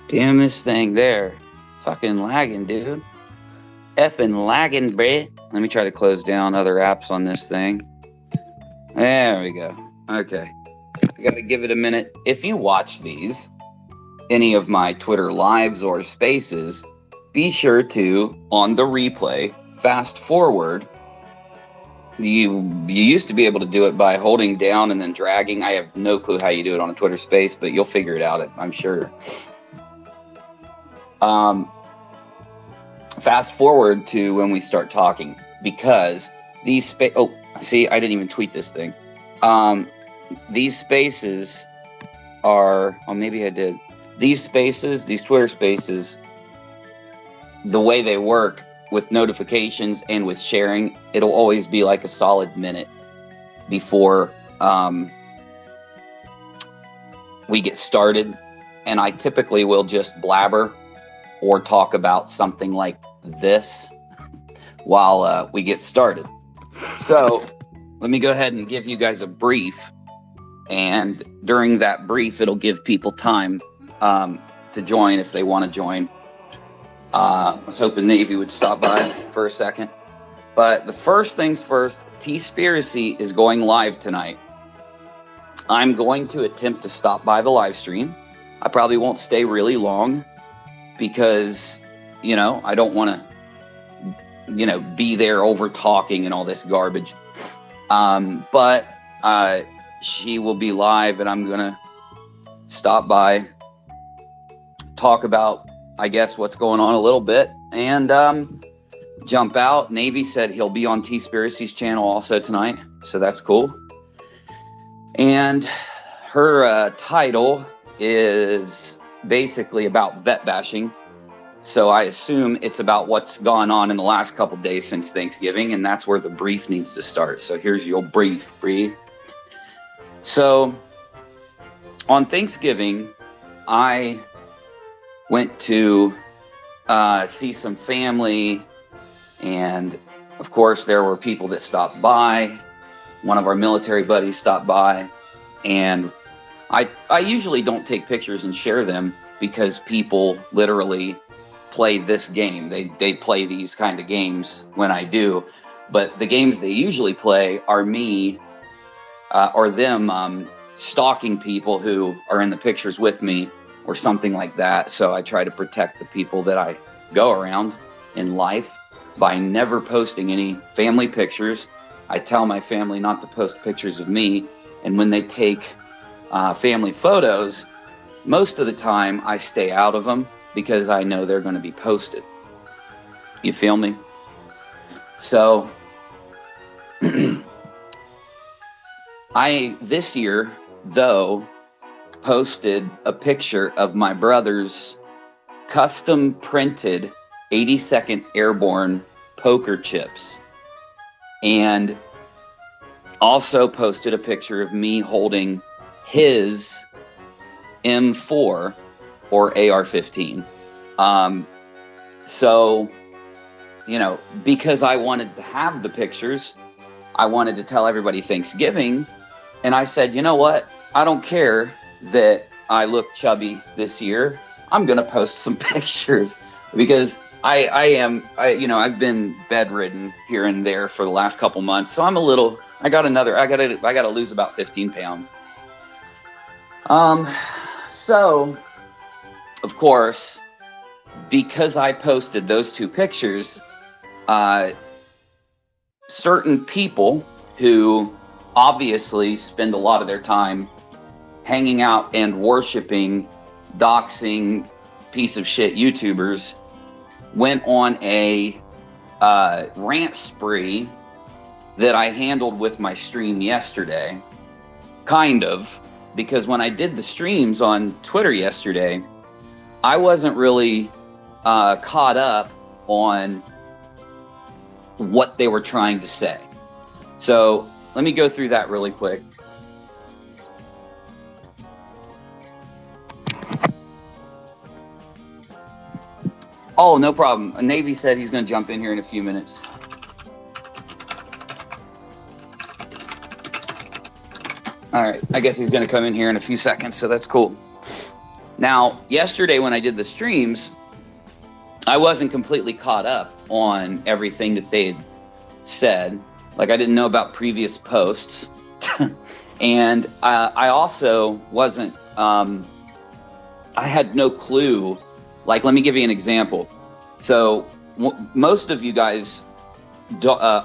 Damn this thing there. Fucking lagging, dude. Effing lagging, bruh. Let me try to close down other apps on this thing. There we go. Okay. I gotta give it a minute. If you watch these, any of my Twitter lives or spaces, be sure to, on the replay, fast forward. You used to be able to do it by holding down and then dragging. I have no clue how you do it on a Twitter space, but you'll figure it out, I'm sure. Fast forward to when we start talking, because these oh, see, I didn't even tweet this thing. These spaces are, oh, maybe I did. These spaces, these Twitter spaces, the way they work with notifications and with sharing, it'll always be like a solid minute before we get started. And I typically will just blabber or talk about something like this while we get started. So let me go ahead and give you guys a brief. And during that brief, it'll give people time to join if they want to join. I was hoping Navy would stop by for a second. But the first things first, TEASPIRACY is going live tonight. I'm going to attempt to stop by the live stream. I probably won't stay really long because, I don't want to, be there over talking and all this garbage. But she will be live and I'm going to stop by, talk about, I guess, what's going on a little bit, and jump out. Navy said he'll be on TEASPIRACY's channel also tonight, so that's cool. And her title is basically about vet bashing, so I assume it's about what's gone on in the last couple days since Thanksgiving, and that's where the brief needs to start. So here's your brief, Bree. So on Thanksgiving, I went to see some family, and of course there were people that stopped by. One of our military buddies stopped by, and I usually don't take pictures and share them because people literally play this game. They play these kind of games when I do, but the games they usually play are me or them stalking people who are in the pictures with me or something like that. So I try to protect the people that I go around in life by never posting any family pictures. I tell my family not to post pictures of me. And when they take family photos, most of the time I stay out of them because I know they're going to be posted. You feel me? So I, this year, though, posted a picture of my brother's custom printed 82nd Airborne poker chips, and also posted a picture of me holding his M4 or AR-15. So, because I wanted to have the pictures, I wanted to tell everybody Thanksgiving, and I said, you know what? I don't care that I look chubby this year. I'm going to post some pictures because I've been bedridden here and there for the last couple months. So I got to lose about 15 pounds. So of course, because I posted those two pictures, certain people who obviously spend a lot of their time hanging out and worshiping, doxing piece of shit YouTubers went on a rant spree that I handled with my stream yesterday. Kind of, because when I did the streams on Twitter yesterday, I wasn't really caught up on what they were trying to say. So let me go through that really quick. Oh, no problem. Navy said he's going to jump in here in a few minutes. All right. I guess he's going to come in here in a few seconds, so that's cool. Now, yesterday when I did the streams, I wasn't completely caught up on everything that they had said. Like, I didn't know about previous posts. And I also wasn't, I had no clue. Like, let me give you an example. So most of you guys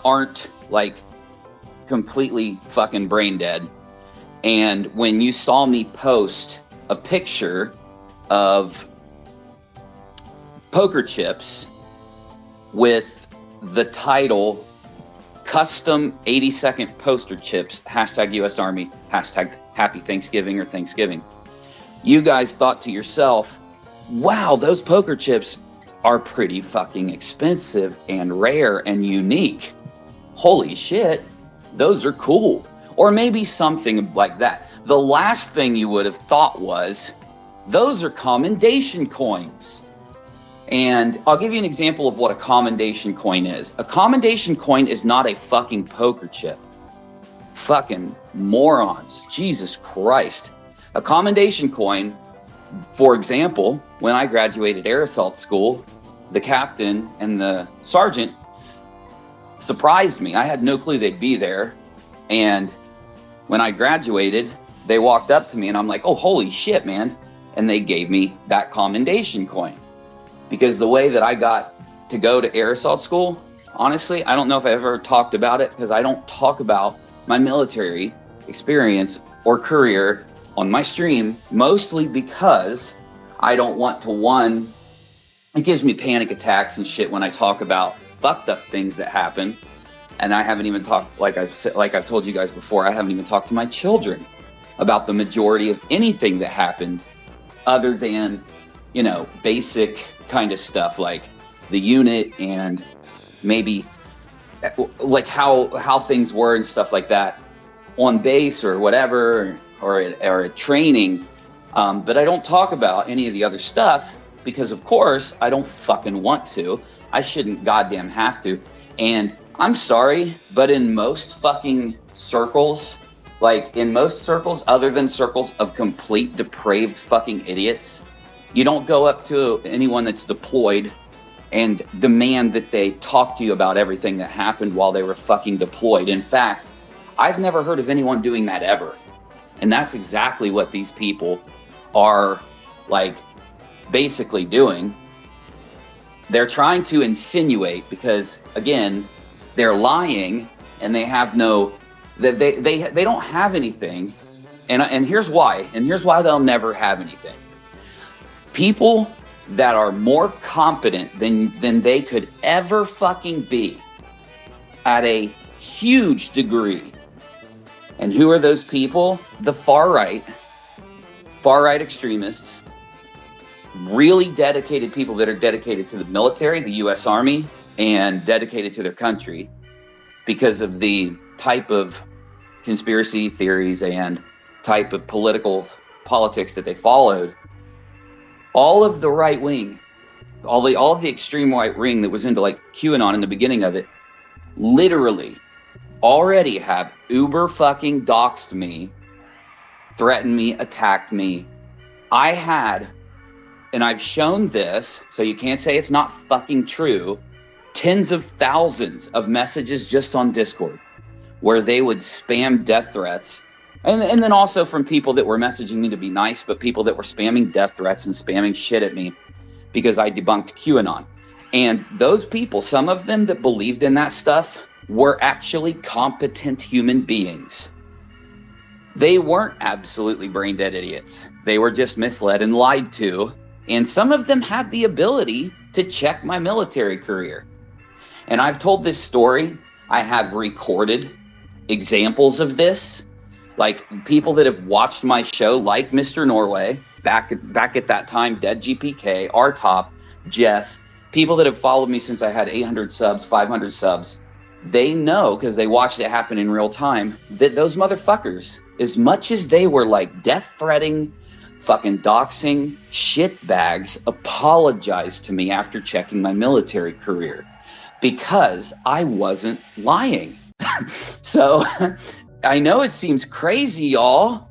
aren't like completely fucking brain dead. And when you saw me post a picture of poker chips with the title custom 80-second poster chips, hashtag US Army, hashtag Happy Thanksgiving or Thanksgiving, you guys thought to yourself, wow, those poker chips are pretty fucking expensive and rare and unique. Holy shit, those are cool. Or maybe something like that. The last thing you would have thought was, those are commendation coins. And I'll give you an example of what a commendation coin is. A commendation coin is not a fucking poker chip. Fucking morons. Jesus Christ. A commendation coin, for example, when I graduated air assault school, the captain and the sergeant surprised me. I had no clue they'd be there. And when I graduated, they walked up to me and I'm like, oh, holy shit, man. And they gave me that commendation coin. Because the way that I got to go to air assault school, honestly, I don't know if I ever talked about it, because I don't talk about my military experience or career on my stream, mostly because I don't want to, one, it gives me panic attacks and shit when I talk about fucked up things that happen. And I haven't even talked, like I've told you guys before, I haven't even talked to my children about the majority of anything that happened other than, you know, basic kind of stuff like the unit and maybe like how things were and stuff like that on base or whatever, or at training. But I don't talk about any of the other stuff because, of course, I don't fucking want to. I shouldn't goddamn have to. And I'm sorry, but in most fucking circles, like in most circles other than circles of complete depraved fucking idiots, you don't go up to anyone that's deployed and demand that they talk to you about everything that happened while they were fucking deployed. In fact, I've never heard of anyone doing that ever. And that's exactly what these people are, like, basically doing. They're trying to insinuate, because again, they're lying and they have no, they don't have anything. And here's why. And here's why they'll never have anything. People that are more competent than they could ever fucking be at a huge degree. And who are those people? The far right extremists, really dedicated people that are dedicated to the military, the US Army, and dedicated to their country because of the type of conspiracy theories and type of politics that they followed. All of the right wing, all of the extreme right wing that was into like QAnon in the beginning of it, literally already have uber fucking doxed me, threatened me, attacked me. I had, and I've shown this, so you can't say it's not fucking true, tens of thousands of messages just on Discord where they would spam death threats. And then also from people that were messaging me to be nice, but people that were spamming death threats and spamming shit at me because I debunked QAnon. And those people, some of them that believed in that stuff, were actually competent human beings. They weren't absolutely brain dead idiots. They were just misled and lied to. And some of them had the ability to check my military career. And I've told this story. I have recorded examples of this. Like people that have watched my show, like Mr. Norway, back at that time, Dead GPK, R-Top, Jess, people that have followed me since I had 800 subs, 500 subs, they know, because they watched it happen in real time, that those motherfuckers, as much as they were like death threatening, fucking doxing shitbags, apologized to me after checking my military career because I wasn't lying. So I know it seems crazy, y'all,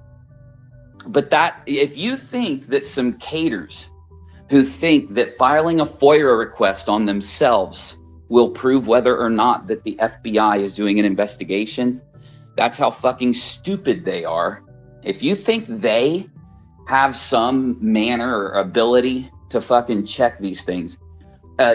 But that, if you think that some caters who think that filing a FOIA request on themselves will prove whether or not that the FBI is doing an investigation, that's how fucking stupid they are. If you think they have some manner or ability to fucking check these things,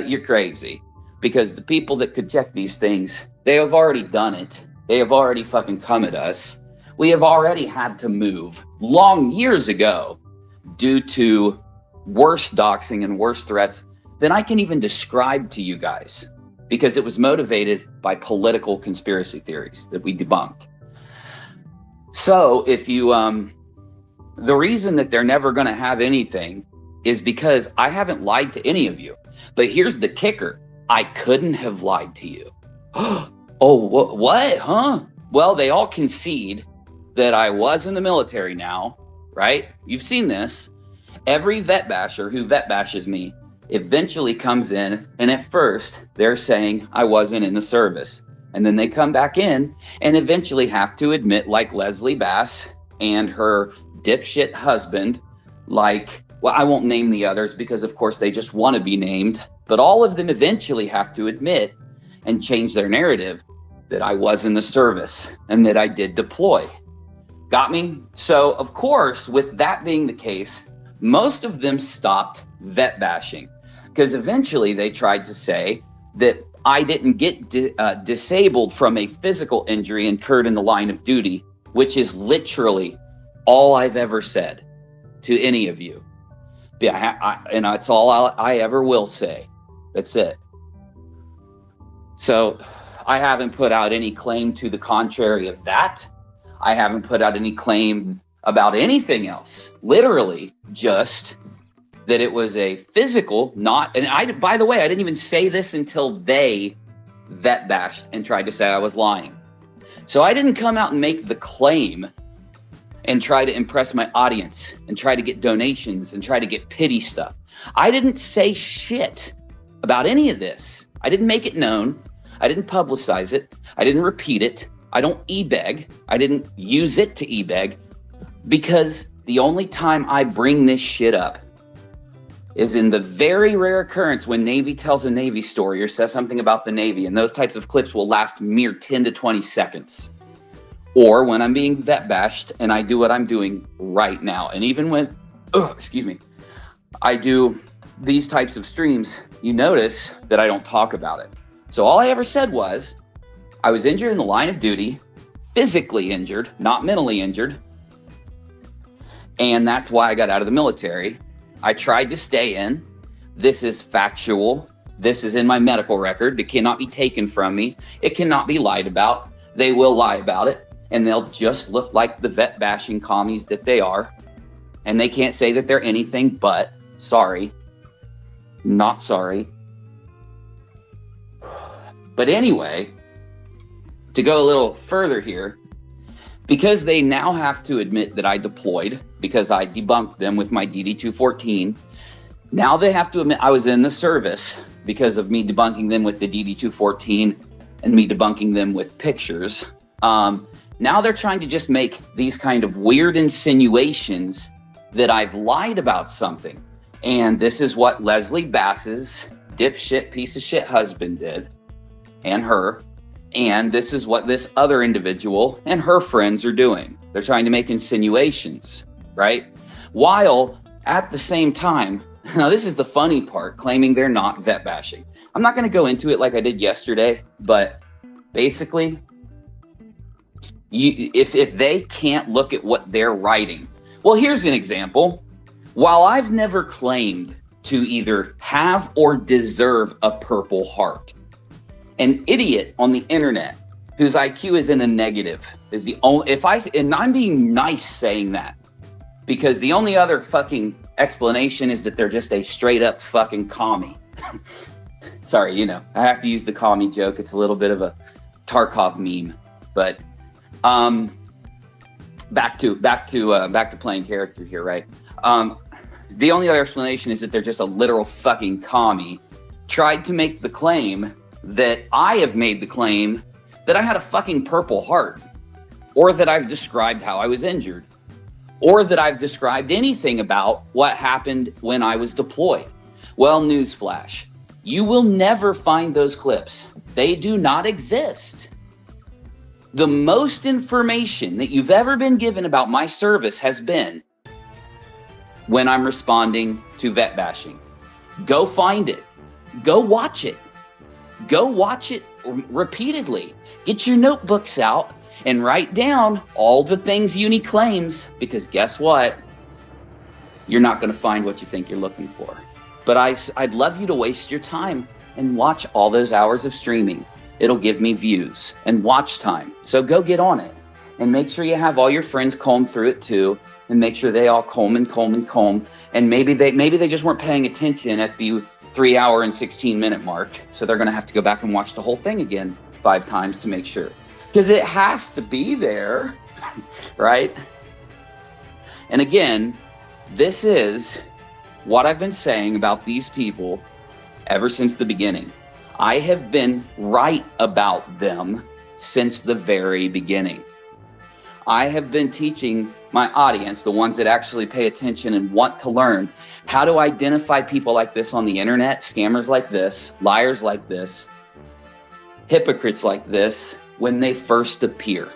you're crazy. Because the people that could check these things, they have already done it. They have already fucking come at us. We have already had to move long years ago due to worse doxing and worse threats than I can even describe to you guys, because it was motivated by political conspiracy theories that we debunked. So if you, the reason that they're never going to have anything is because I haven't lied to any of you. But here's the kicker. I couldn't have lied to you. Oh, what? Huh? Well, they all concede that I was in the military now, right? You've seen this. Every vet basher who vet bashes me eventually comes in, and at first they're saying I wasn't in the service. And then they come back in and eventually have to admit, like Leslie Bass and her dipshit husband, like, well, I won't name the others because of course they just want to be named, but all of them eventually have to admit and change their narrative that I was in the service and that I did deploy. Got me? So of course, with that being the case, most of them stopped vet bashing because eventually they tried to say that I didn't get disabled from a physical injury incurred in the line of duty, which is literally all I've ever said to any of you. Yeah, and that's all I ever will say. That's it. So I haven't put out any claim to the contrary of that. I haven't put out any claim about anything else. Literally just that it was a physical, not, and I, by the way, I didn't even say this until they vet bashed and tried to say I was lying. So I didn't come out and make the claim and try to impress my audience and try to get donations and try to get pity stuff. I didn't say shit about any of this. I didn't make it known. I didn't publicize it. I didn't repeat it. I don't e-beg. I didn't use it to e-beg because the only time I bring this shit up is in the very rare occurrence when Navy tells a Navy story or says something about the Navy, and those types of clips will last mere 10 to 20 seconds. Or when I'm being vet bashed and I do what I'm doing right now. And even when, I do these types of streams, you notice that I don't talk about it. So all I ever said was, I was injured in the line of duty, physically injured, not mentally injured. And that's why I got out of the military. I tried to stay in. This is factual. This is in my medical record. It cannot be taken from me. It cannot be lied about. They will lie about it, and they'll just look like the vet bashing commies that they are. And they can't say that they're anything but sorry. Not sorry. But anyway, to go a little further here, because they now have to admit that I deployed because I debunked them with my DD-214. Now they have to admit I was in the service because of me debunking them with the DD-214 and me debunking them with pictures. Now they're trying to just make these kind of weird insinuations that I've lied about something. And this is what Leslie Bass's dipshit piece of shit husband did, and her. And this is what this other individual and her friends are doing. They're trying to make insinuations, right? While at the same time, now this is the funny part, claiming they're not vet bashing. I'm not going to go into it like I did yesterday, but basically, if they can't look at what they're writing. Well, here's an example. While I've never claimed to either have or deserve a Purple Heart, an idiot on the internet whose IQ is in the negative is the only, and I'm being nice saying that, because the only other fucking explanation is that they're just a straight up fucking commie. Sorry, I have to use the commie joke. It's a little bit of a Tarkov meme, but back to playing character here, right? The only other explanation is that they're just a literal fucking commie. Tried to make the claim that I have made the claim that I had a fucking Purple Heart, or that I've described how I was injured. or that I've described anything about what happened when I was deployed. Well, newsflash, you will never find those clips. They do not exist. The most information that you've ever been given about my service has been when I'm responding to vet bashing. Go find it. Go watch it. Go watch it repeatedly. Get your notebooks out and write down all the things Uni claims, because guess what? You're not going to find what you think you're looking for. But I'd love you to waste your time and watch all those hours of streaming. It'll give me views and watch time. So go get on it and make sure you have all your friends comb through it too, and make sure they all comb. And maybe they just weren't paying attention at the 3 hour and 16 minute mark. So they're going to have to go back and watch the whole thing again 5 times to make sure, because it has to be there, right? And again, this is what I've been saying about these people ever since the beginning. I have been right about them since the very beginning. I have been teaching my audience, the ones that actually pay attention and want to learn, how to identify people like this on the internet, scammers like this, liars like this, hypocrites like this, when they first appear.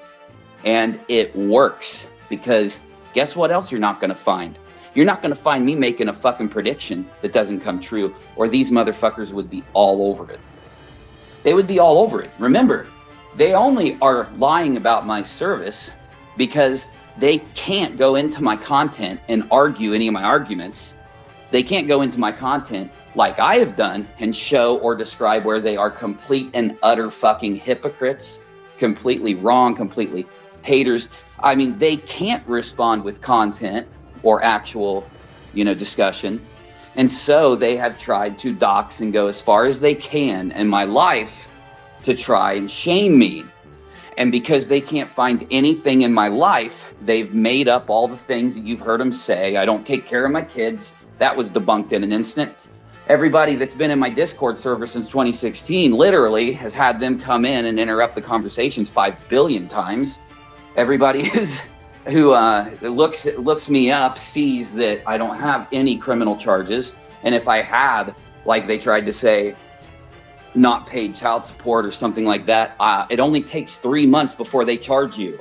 And it works, because guess what else you're not going to find? You're not going to find me making a fucking prediction that doesn't come true, or these motherfuckers would be all over it. They would be all over it. Remember, they only are lying about my service because they can't go into my content and argue any of my arguments. They can't go into my content like I have done and show or describe where they are complete and utter fucking hypocrites, completely wrong, completely haters. I mean, they can't respond with content or actual, discussion. And so they have tried to dox and go as far as they can in my life to try and shame me. And because they can't find anything in my life, they've made up all the things that you've heard them say. I don't take care of my kids. That was debunked in an instant. Everybody that's been in my Discord server since 2016 literally has had them come in and interrupt the conversations 5 billion times. Everybody who looks me up sees that I don't have any criminal charges. And if I had, like they tried to say, not paid child support or something like that, it only takes 3 months before they charge you.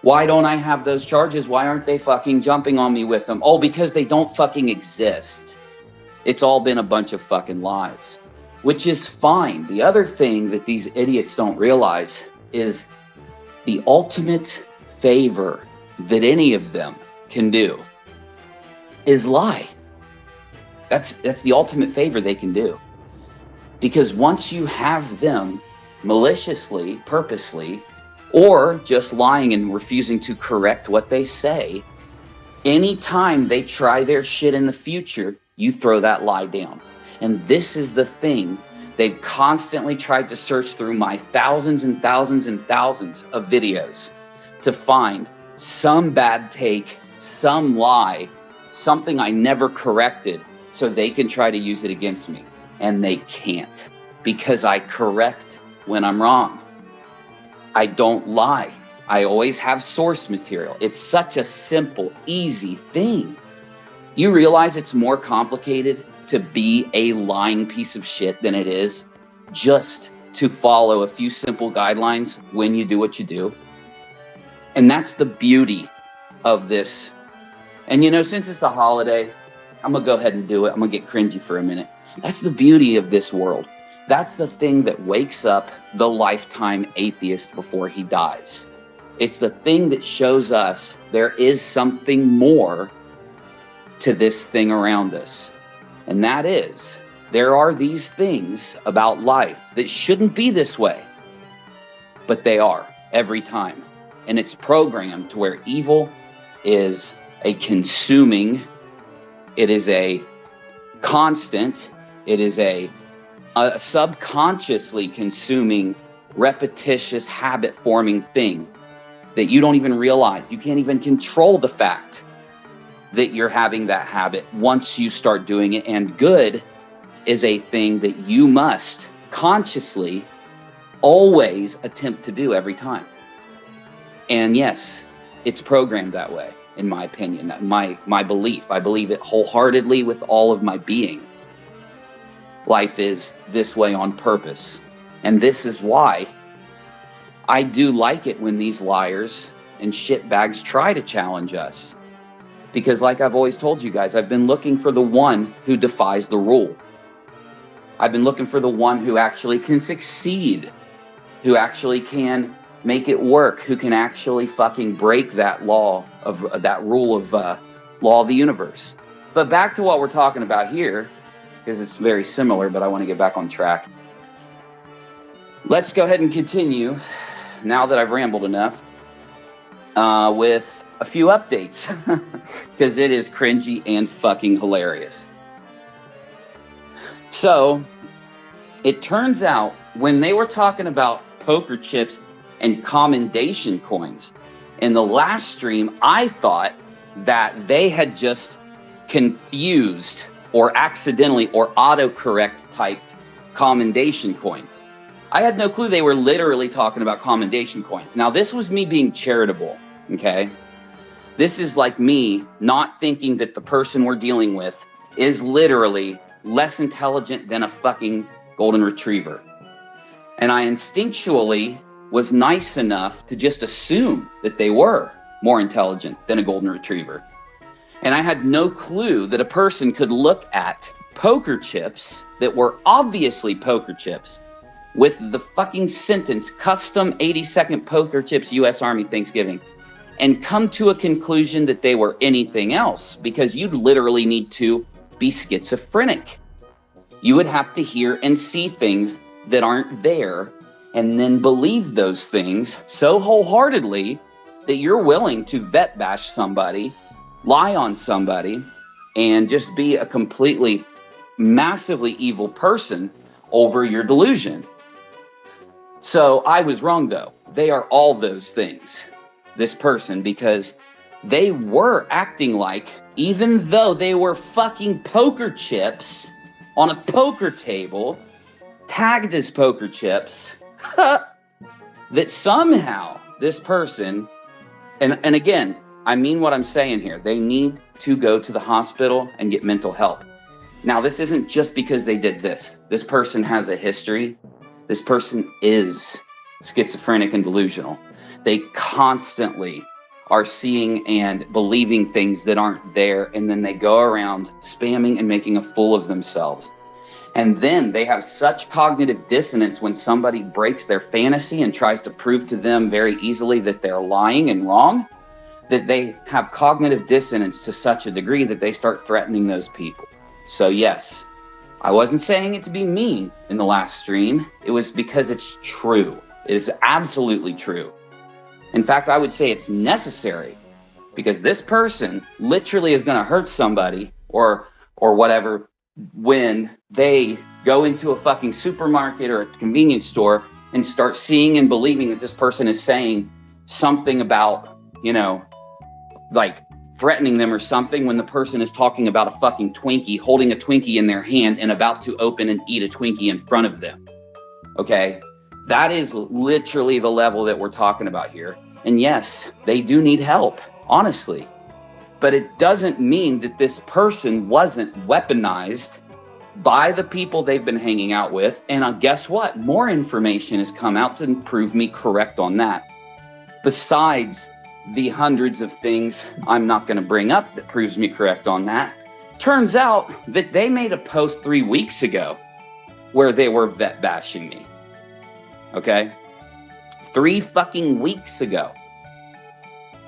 Why don't I have those charges? Why aren't they fucking jumping on me with them? Oh, because they don't fucking exist. It's all been a bunch of fucking lies, which is fine. The other thing that these idiots don't realize is the ultimate favor that any of them can do is lie. That's the ultimate favor they can do. Because once you have them maliciously, purposely, or just lying and refusing to correct what they say, anytime they try their shit in the future, you throw that lie down. And this is the thing. They've constantly tried to search through my thousands and thousands and thousands of videos to find some bad take, some lie, something I never corrected, so they can try to use it against me. And they can't, because I correct when I'm wrong. I don't lie. I always have source material. It's such a simple, easy thing. You realize it's more complicated to be a lying piece of shit than it is just to follow a few simple guidelines when you do what you do. And that's the beauty of this. And since it's a holiday, I'm going to go ahead and do it. I'm going to get cringy for a minute. That's the beauty of this world. That's the thing that wakes up the lifetime atheist before he dies. It's the thing that shows us there is something more to this thing around us. And that is, there are these things about life that shouldn't be this way, but they are every time. And it's programmed to where evil is a consuming, it is a constant, it is a subconsciously consuming, repetitious, habit-forming thing that you don't even realize. You can't even control the fact that you're having that habit once you start doing it. And good is a thing that you must consciously always attempt to do every time. And yes, it's programmed that way. in my opinion, my belief. I believe it wholeheartedly with all of my being. Life is this way on purpose. And this is why I do like it when these liars and shitbags try to challenge us. Because like I've always told you guys, I've been looking for the one who defies the rule. I've been looking for the one who actually can succeed, who actually can make it work, who can actually fucking break that law of that rule of law of the universe. But back to what we're talking about here, because it's very similar, but I want to get back on track. Let's go ahead and continue, now that I've rambled enough, with a few updates, because it is cringy and fucking hilarious. So, it turns out, when they were talking about poker chips and commendation coins, in the last stream, I thought that they had just confused or accidentally or autocorrect typed commendation coin. I had no clue they were literally talking about commendation coins. Now, this was me being charitable, okay? This is like me not thinking that the person we're dealing with is literally less intelligent than a fucking golden retriever. And I instinctually was nice enough to just assume that they were more intelligent than a golden retriever. And I had no clue that a person could look at poker chips that were obviously poker chips with the fucking sentence, custom 80-second poker chips, U.S. Army Thanksgiving, and come to a conclusion that they were anything else, because you'd literally need to be schizophrenic. You would have to hear and see things that aren't there and then believe those things so wholeheartedly that you're willing to vet bash somebody, lie on somebody, and just be a completely, massively evil person over your delusion. So I was wrong, though. They are all those things, this person, because they were acting like, even though they were fucking poker chips on a poker table, tagged as poker chips, that somehow this person, and again, I mean what I'm saying here, they need to go to the hospital and get mental help. Now, this isn't just because they did this. This person has a history. This person is schizophrenic and delusional. They constantly are seeing and believing things that aren't there, and then they go around spamming and making a fool of themselves. And then they have such cognitive dissonance when somebody breaks their fantasy and tries to prove to them very easily that they're lying and wrong, that they have cognitive dissonance to such a degree that they start threatening those people. So yes, I wasn't saying it to be mean in the last stream. It was because it's true. It is absolutely true. In fact, I would say it's necessary, because this person literally is going to hurt somebody or whatever when they go into a fucking supermarket or a convenience store and start seeing and believing that this person is saying something about, like threatening them or something, when the person is talking about a fucking Twinkie, holding a Twinkie in their hand and about to open and eat a Twinkie in front of them. Okay? That is literally the level that we're talking about here. And yes, they do need help, honestly. But it doesn't mean that this person wasn't weaponized by the people they've been hanging out with. And guess what? More information has come out to prove me correct on that. Besides the hundreds of things I'm not going to bring up that proves me correct on that. Turns out that they made a post 3 weeks ago where they were vet bashing me. Okay? 3 fucking weeks ago.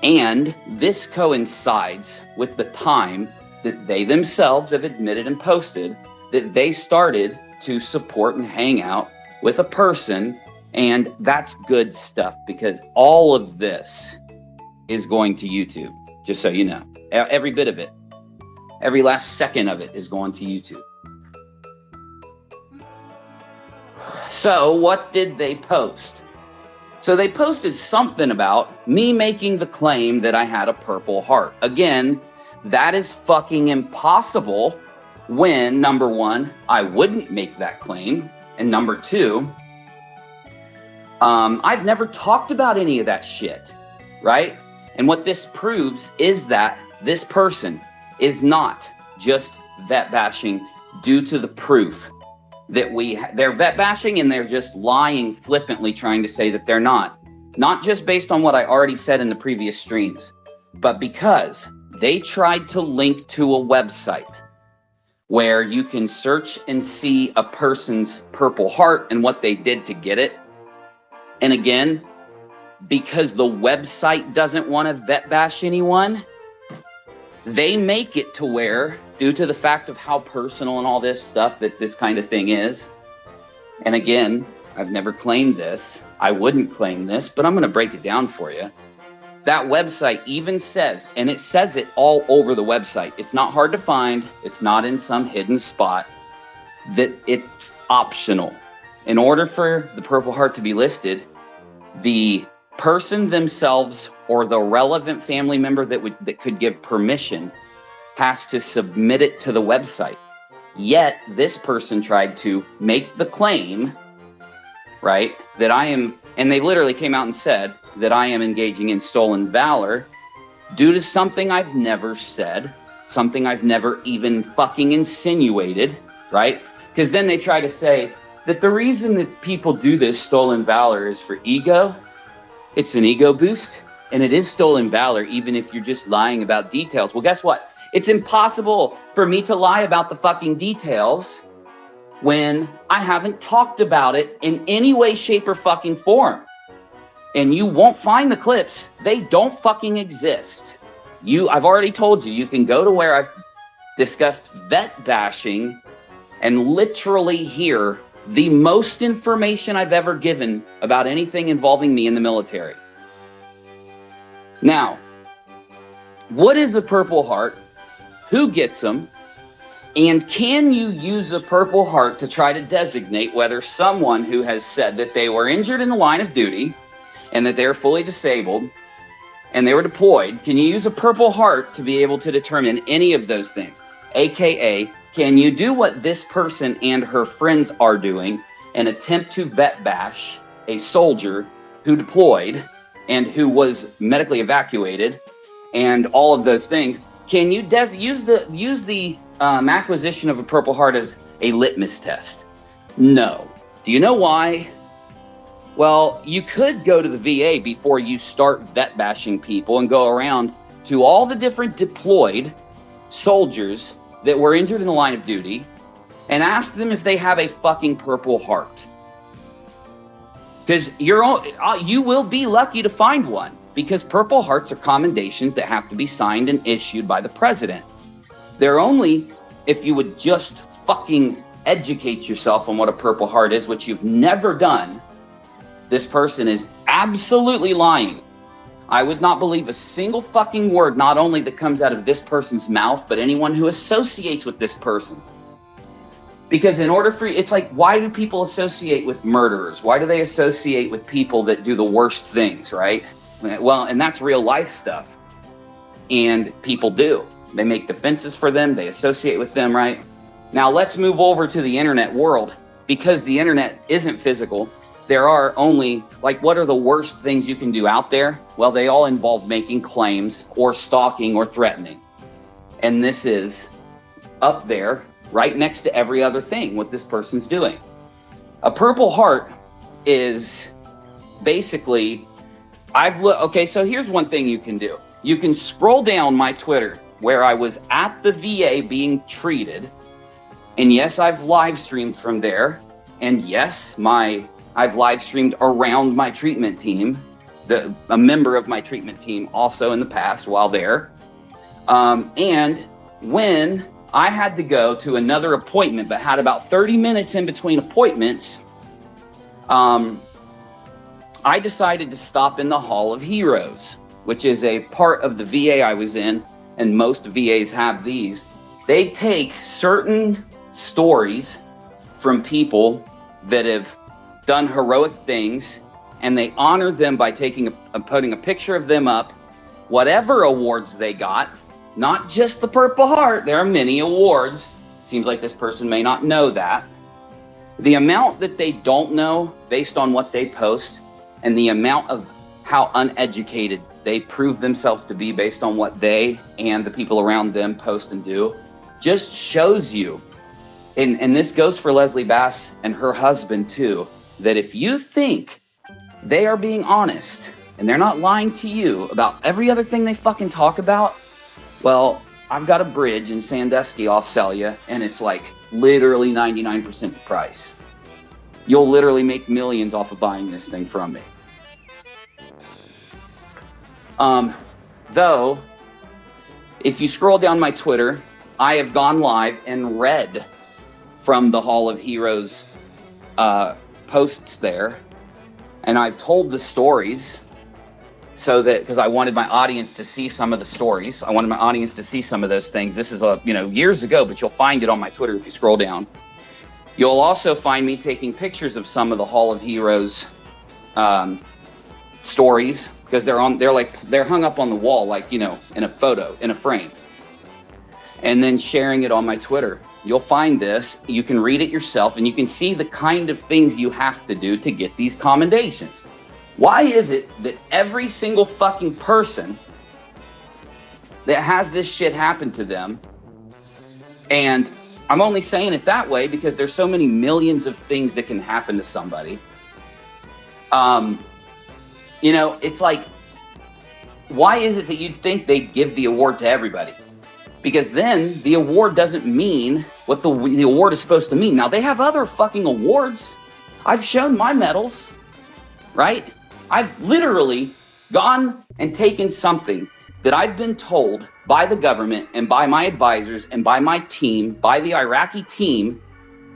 And this coincides with the time that they themselves have admitted and posted that they started to support and hang out with a person. And that's good stuff, because all of this is going to YouTube, just so you know. Every bit of it. Every last second of it is going to YouTube. So what did they post? So they posted something about me making the claim that I had a purple heart. Again, that is fucking impossible when, number one, I wouldn't make that claim. And number two, I've never talked about any of that shit, right? And what this proves is that this person is not just vet bashing due to the proof that they're vet bashing, and they're just lying flippantly trying to say that they're not. Not just based on what I already said in the previous streams, but because they tried to link to a website where you can search and see a person's Purple Heart and what they did to get it. And again, because the website doesn't want to vet bash anyone, they make it to where, due to the fact of how personal and all this stuff that this kind of thing is, and again, I've never claimed this, I wouldn't claim this, but I'm going to break it down for you. That website even says, and it says it all over the website, it's not hard to find, it's not in some hidden spot, that it's optional. In order for the Purple Heart to be listed, the person themselves or the relevant family member that could give permission has to submit it to the website. Yet this person tried to make the claim, right, that I am, and they literally came out and said that I am engaging in stolen valor due to something I've never said, something I've never even fucking insinuated, right? Because then they try to say that the reason that people do this stolen valor is for ego. It's an ego boost, and it is stolen valor even if you're just lying about details. Well, guess what? It's impossible for me to lie about the fucking details when I haven't talked about it in any way, shape, or fucking form. And you won't find the clips. They don't fucking exist. I've already told you, you can go to where I've discussed vet bashing and literally hear the most information I've ever given about anything involving me in the military. Now, what is a Purple Heart? Who gets them? And can you use a Purple Heart to try to designate whether someone who has said that they were injured in the line of duty and that they were fully disabled and they were deployed, can you use a Purple Heart to be able to determine any of those things? AKA, can you do what this person and her friends are doing and attempt to vet bash a soldier who deployed and who was medically evacuated and all of those things? Can you use the acquisition of a Purple Heart as a litmus test? No. Do you know why? Well, you could go to the VA before you start vet bashing people and go around to all the different deployed soldiers that were injured in the line of duty and ask them if they have a fucking Purple Heart. Because you will be lucky to find one, because Purple Hearts are commendations that have to be signed and issued by the president. They're only if you would just fucking educate yourself on what a Purple Heart is, which you've never done. This person is absolutely lying. I would not believe a single fucking word, not only that comes out of this person's mouth, but anyone who associates with this person. Because in order for, it's like, why do people associate with murderers? Why do they associate with people that do the worst things, right? Well, and that's real life stuff. And people do. They make defenses for them. They associate with them, right? Now let's move over to the internet world. Because the internet isn't physical, there are only, like, what are the worst things you can do out there? Well, they all involve making claims or stalking or threatening. And this is up there, right next to every other thing what this person's doing. A Purple Heart is basically, okay, so here's one thing you can do. You can scroll down my Twitter where I was at the VA being treated. And yes, I've live streamed from there. And yes, I've live streamed around my treatment team, a member of my treatment team also in the past while there. And when I had to go to another appointment, but had about 30 minutes in between appointments, I decided to stop in the Hall of Heroes, which is a part of the VA I was in, and most VAs have these. They take certain stories from people that have done heroic things, and they honor them by putting a picture of them up, whatever awards they got, not just the Purple Heart. There are many awards. Seems like this person may not know that. The amount that they don't know based on what they post, and the amount of how uneducated they prove themselves to be based on what they and the people around them post and do, just shows you, and this goes for Leslie Bass and her husband too, that if you think they are being honest and they're not lying to you about every other thing they fucking talk about, well, I've got a bridge in Sandusky I'll sell you, and it's like literally 99% the price. You'll literally make millions off of buying this thing from me. Though, if you scroll down my Twitter, I have gone live and read from the Hall of Heroes posts there, and I've told the stories so that, because I wanted my audience to see some of the stories. I wanted my audience to see some of those things. This is years ago, but you'll find it on my Twitter if you scroll down. You'll also find me taking pictures of some of the Hall of Heroes stories, because they're hung up on the wall, in a photo, in a frame, and then sharing it on my Twitter. You'll find this, you can read it yourself, and you can see the kind of things you have to do to get these commendations. Why is it that every single fucking person that has this shit happen to them, and I'm only saying it that way because there's so many millions of things that can happen to somebody. It's like, why is it that you'd think they'd give the award to everybody? Because then the award doesn't mean what the award is supposed to mean. Now, they have other fucking awards. I've shown my medals, right? I've literally gone and taken something that I've been told by the government and by my advisors and by my team, by the Iraqi team,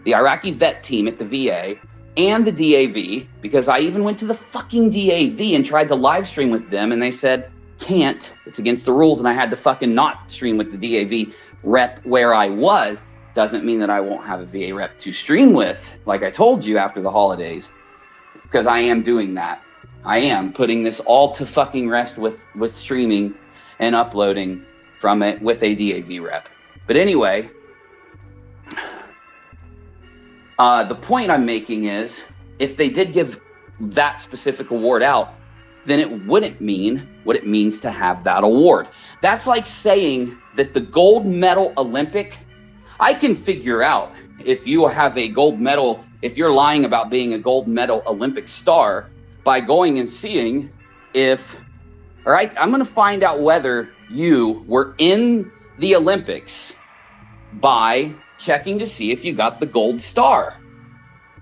the Iraqi vet team at the VA and the DAV, because I even went to the fucking DAV and tried to live stream with them, and they said, can't, it's against the rules, and I had to fucking not stream with the DAV rep where I was. Doesn't mean that I won't have a VA rep to stream with, like I told you after the holidays, because I am doing that. I am putting this all to fucking rest with streaming and uploading from it with a DAV rep. But anyway, the point I'm making is, if they did give that specific award out, then it wouldn't mean what it means to have that award. That's like saying that the gold medal Olympic, I can figure out if you have a gold medal, if you're lying about being a gold medal Olympic star, by going and seeing if, all right, I'm going to find out whether you were in the Olympics by checking to see if you got the gold star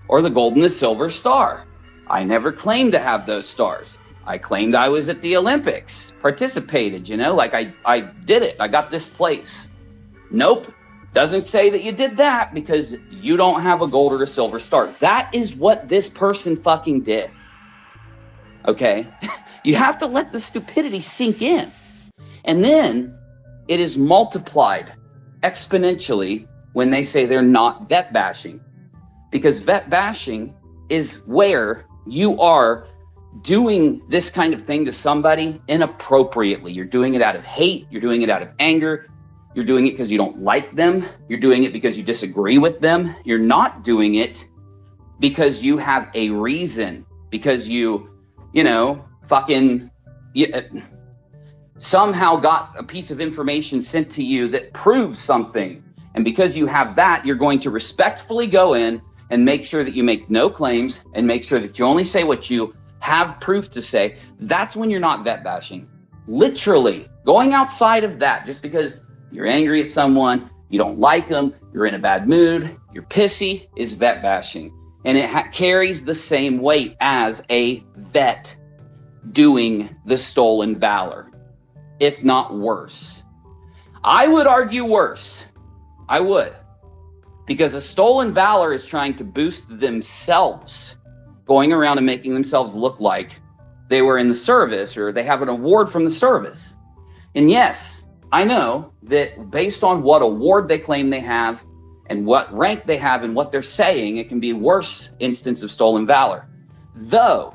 or the gold and the silver star. I never claimed to have those stars. I claimed I was at the Olympics, participated, I did it. I got this place. Nope. Doesn't say that you did that because you don't have a gold or a silver star. That is what this person fucking did. Okay? You have to let the stupidity sink in. And then it is multiplied exponentially when they say they're not vet bashing. Because vet bashing is where you are doing this kind of thing to somebody inappropriately. You're doing it out of hate. You're doing it out of anger. You're doing it because you don't like them. You're doing it because you disagree with them. You're not doing it because you have a reason, because you somehow got a piece of information sent to you that proves something. And because you have that, you're going to respectfully go in and make sure that you make no claims and make sure that you only say what you have proof to say. That's when you're not vet bashing. Literally, going outside of that just because you're angry at someone, you don't like them, you're in a bad mood, you're pissy, is vet bashing. And it carries the same weight as a vet doing the stolen valor, if not worse. I would argue worse. I would. Because a stolen valor is trying to boost themselves, going around and making themselves look like they were in the service or they have an award from the service. And yes, I know that based on what award they claim they have and what rank they have and what they're saying, it can be a worse instance of stolen valor. Though,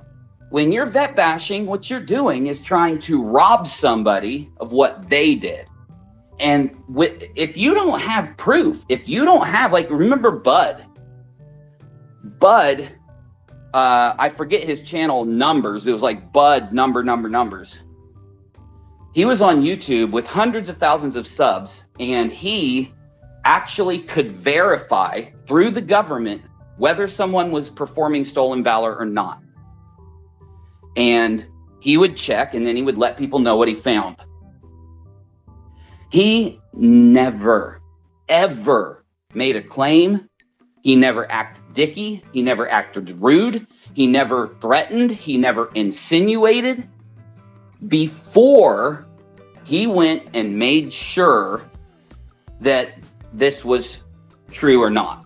when you're vet bashing, what you're doing is trying to rob somebody of what they did. And if you don't have proof, if you don't have, remember Bud, I forget his channel numbers, but it was like Bud numbers. He was on YouTube with hundreds of thousands of subs, and he actually could verify through the government whether someone was performing stolen valor or not. And he would check, and then he would let people know what he found. He never, ever made a claim. He never acted dicky. He never acted rude. He never threatened. He never insinuated before he went and made sure that this was true or not,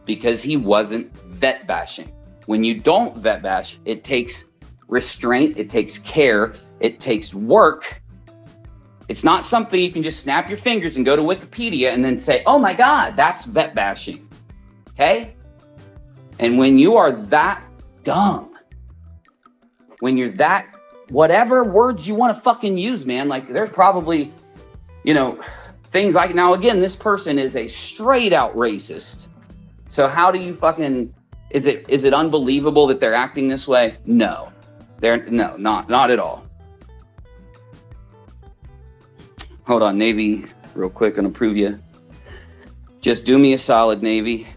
because he wasn't vet bashing. When you don't vet bash, it takes restraint, it takes care, it takes work. It's not something you can just snap your fingers and go to Wikipedia and then say, oh my God, that's vet bashing. Okay? And when you are that dumb, when you're that, whatever words you want to fucking use, man, like there's probably, things like, now again, this person is a straight out racist. So how do you fucking, is it unbelievable that they're acting this way? No, not at all. Hold on, Navy, real quick, gonna prove you. Just do me a solid, Navy,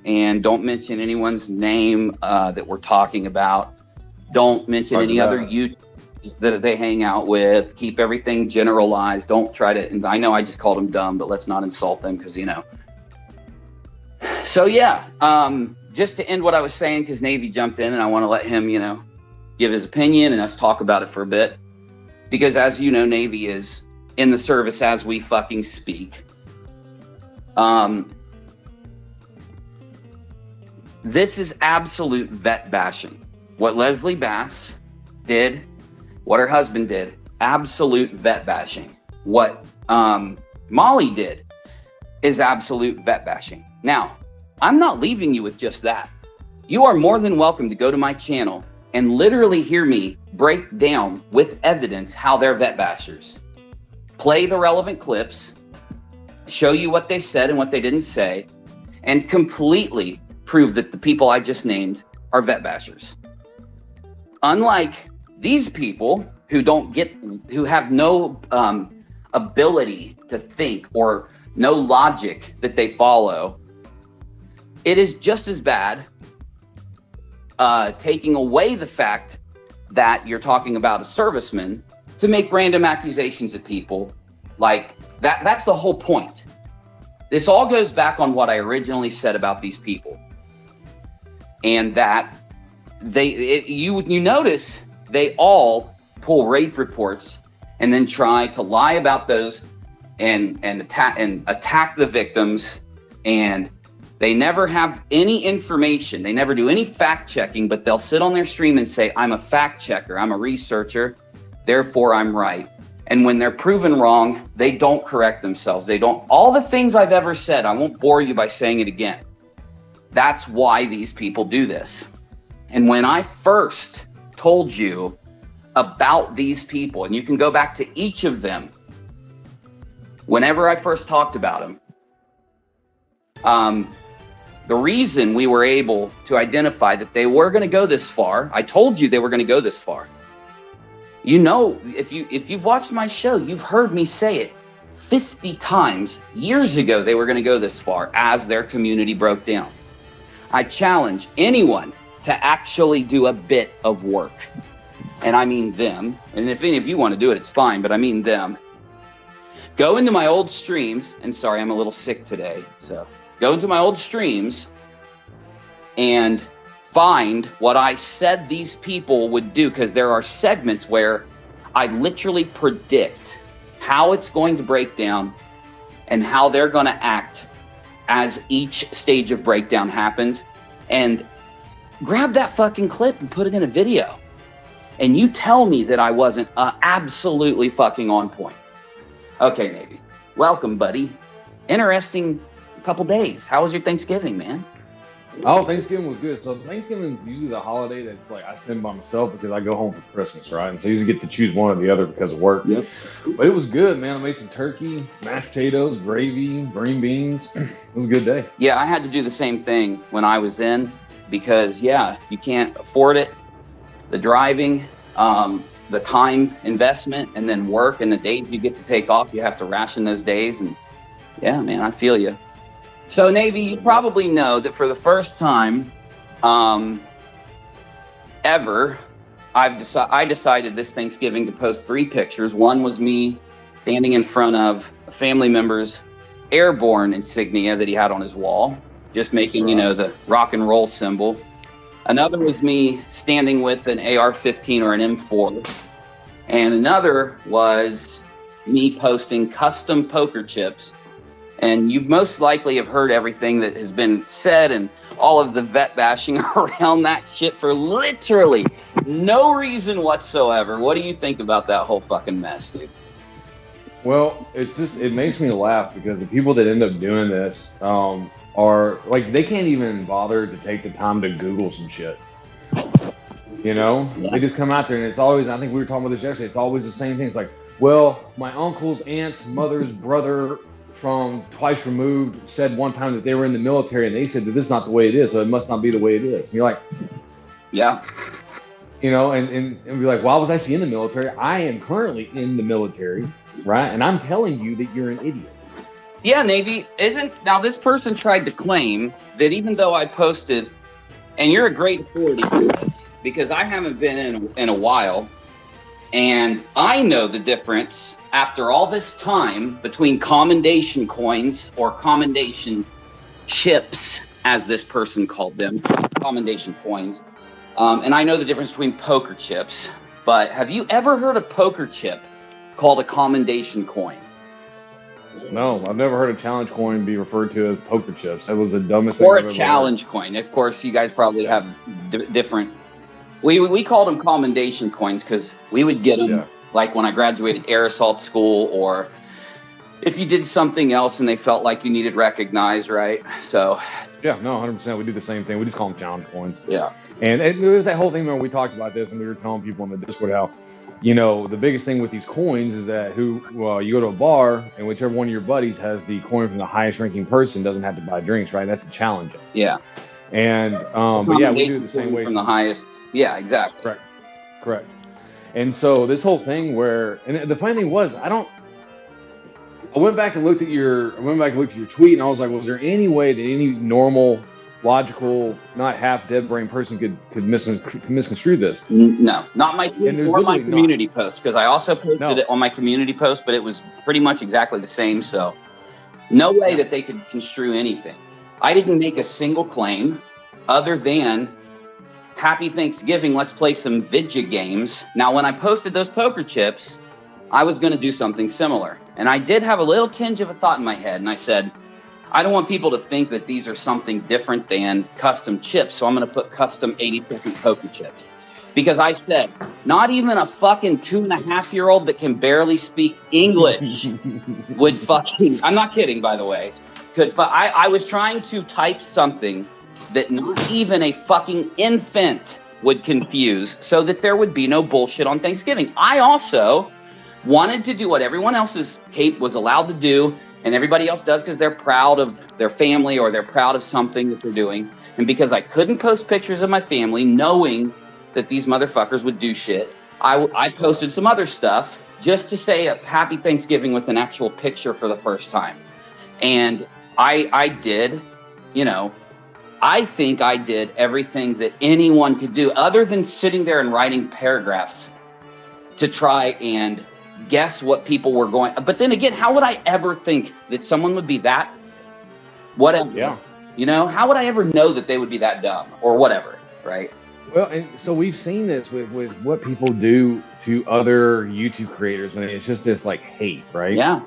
and don't mention anyone's name that we're talking about. Don't mention any other YouTubers that they hang out with. Keep everything generalized. Don't try to, and I know I just called them dumb, but let's not insult them because, So yeah, just to end what I was saying, because Navy jumped in and I want to let him, give his opinion and us talk about it for a bit. Because as you know, Navy is in the service as we fucking speak. This is absolute vet bashing. What Leslie Bass did, what her husband did, absolute vet bashing. What Molly did is absolute vet bashing. Now, I'm not leaving you with just that. You are more than welcome to go to my channel and literally hear me break down with evidence how they're vet bashers. Play the relevant clips, show you what they said and what they didn't say, and completely prove that the people I just named are vet bashers. Unlike these people who have no ability to think or no logic that they follow, it is just as bad taking away the fact that you're talking about a serviceman to make random accusations at people like that. That's the whole point. This all goes back on what I originally said about these people, and that you notice they all pull rape reports and then try to lie about those and attack the victims, and they never have any information. They never do any fact checking, but they'll sit on their stream and say, I'm a fact checker, I'm a researcher, therefore I'm right. And when they're proven wrong, they don't correct themselves. They don't, all the things I've ever said, I won't bore you by saying it again. That's why these people do this. And when I first told you about these people, and you can go back to each of them, whenever I first talked about them, the reason we were able to identify that they were going to go this far, I told you they were going to go this far. If you've watched my show, you've heard me say it 50 times years ago. They were going to go this far as their community broke down. I challenge anyone to actually do a bit of work. And I mean them. And if any of you want to do it, it's fine, but I mean them. Go into my old streams, and sorry, I'm a little sick today. So go into my old streams and find what I said these people would do, because there are segments where I literally predict how it's going to break down and how they're going to act as each stage of breakdown happens. And grab that fucking clip and put it in a video. And you tell me that I wasn't absolutely fucking on point. Okay, Navy. Welcome, buddy. Interesting couple days. How was your Thanksgiving, man? Oh, Thanksgiving was good. So Thanksgiving is usually the holiday that's like I spend by myself because I go home for Christmas, right? And so you usually get to choose one or the other because of work. Yep. But it was good, man. I made some turkey, mashed potatoes, gravy, green beans. It was a good day. Yeah, I had to do the same thing when I was in because, yeah, you can't afford it. The driving, the time investment and then work and the days you get to take off, you have to ration those days. And yeah, man, I feel you. So Navy, you probably know that for the first time ever, I decided this Thanksgiving to post 3 pictures. One was me standing in front of a family member's airborne insignia that he had on his wall, just making, the rock and roll symbol. Another was me standing with an AR-15 or an M4. And another was me posting custom poker chips. And you most likely have heard everything that has been said and all of the vet bashing around that shit for literally no reason whatsoever. What do you think about that whole fucking mess, dude? Well, it makes me laugh because the people that end up doing this are like, they can't even bother to take the time to Google some shit. Yeah. They just come out there and it's always, I think we were talking about this yesterday, it's always the same thing. It's like, well, my uncle's aunt's mother's brother from twice removed said one time that they were in the military and they said that this is not the way it is, so it must not be the way it is. And you're like, yeah. And be like, well, I was actually in the military. I am currently in the military, right? And I'm telling you that you're an idiot. Yeah, Navy, now this person tried to claim that even though I posted, and you're a great authority for this, because I haven't been in a while, and I know the difference after all this time between commendation coins or commendation chips, as this person called them, commendation coins. And I know the difference between poker chips, but have you ever heard a poker chip called a commendation coin? No, I've never heard a challenge coin be referred to as poker chips. That was the dumbest thing. Or a challenge coin. Of course, you guys probably have different. We called them commendation coins because we would get them like when I graduated air assault school, or if you did something else and they felt like you needed recognized, right? So yeah, no, 100%. We do the same thing. We just call them challenge coins. Yeah. And it was that whole thing where we talked about this and we were telling people in the Discord how, the biggest thing with these coins is that you go to a bar and whichever one of your buddies has the coin from the highest ranking person doesn't have to buy drinks, right? That's the challenge. Yeah. And but yeah, we do it the same way from the highest. Yeah, exactly. Correct. And so this whole thing and the funny thing was, I went back and looked at your tweet and I was like, was there any way that any normal, logical, not half dead brain person could misconstrue this? No, not my tweet or my community post, because I also posted it on my community post, but it was pretty much exactly the same. So no way that they could construe anything. I didn't make a single claim other than Happy Thanksgiving, let's play some video games. Now, when I posted those poker chips, I was going to do something similar. And I did have a little tinge of a thought in my head. And I said, I don't want people to think that these are something different than custom chips. So I'm going to put custom 80-50 poker chips. Because I said, not even a fucking 2.5-year-old that can barely speak English would fucking, I'm not kidding, by the way. I was trying to type something that not even a fucking infant would confuse so that there would be no bullshit on Thanksgiving. I also wanted to do what everyone else's Kate was allowed to do and everybody else does because they're proud of their family or they're proud of something that they're doing. And because I couldn't post pictures of my family knowing that these motherfuckers would do shit, I posted some other stuff just to say a happy Thanksgiving with an actual picture for the first time. And I did, I think I did everything that anyone could do other than sitting there and writing paragraphs to try and guess what people were going. But then again, how would I ever think that someone would be that? Whatever. Yeah. How would I ever know that they would be that dumb or whatever, right? Well, and so we've seen this with what people do to other YouTube creators, and it's just this like hate, right? Yeah.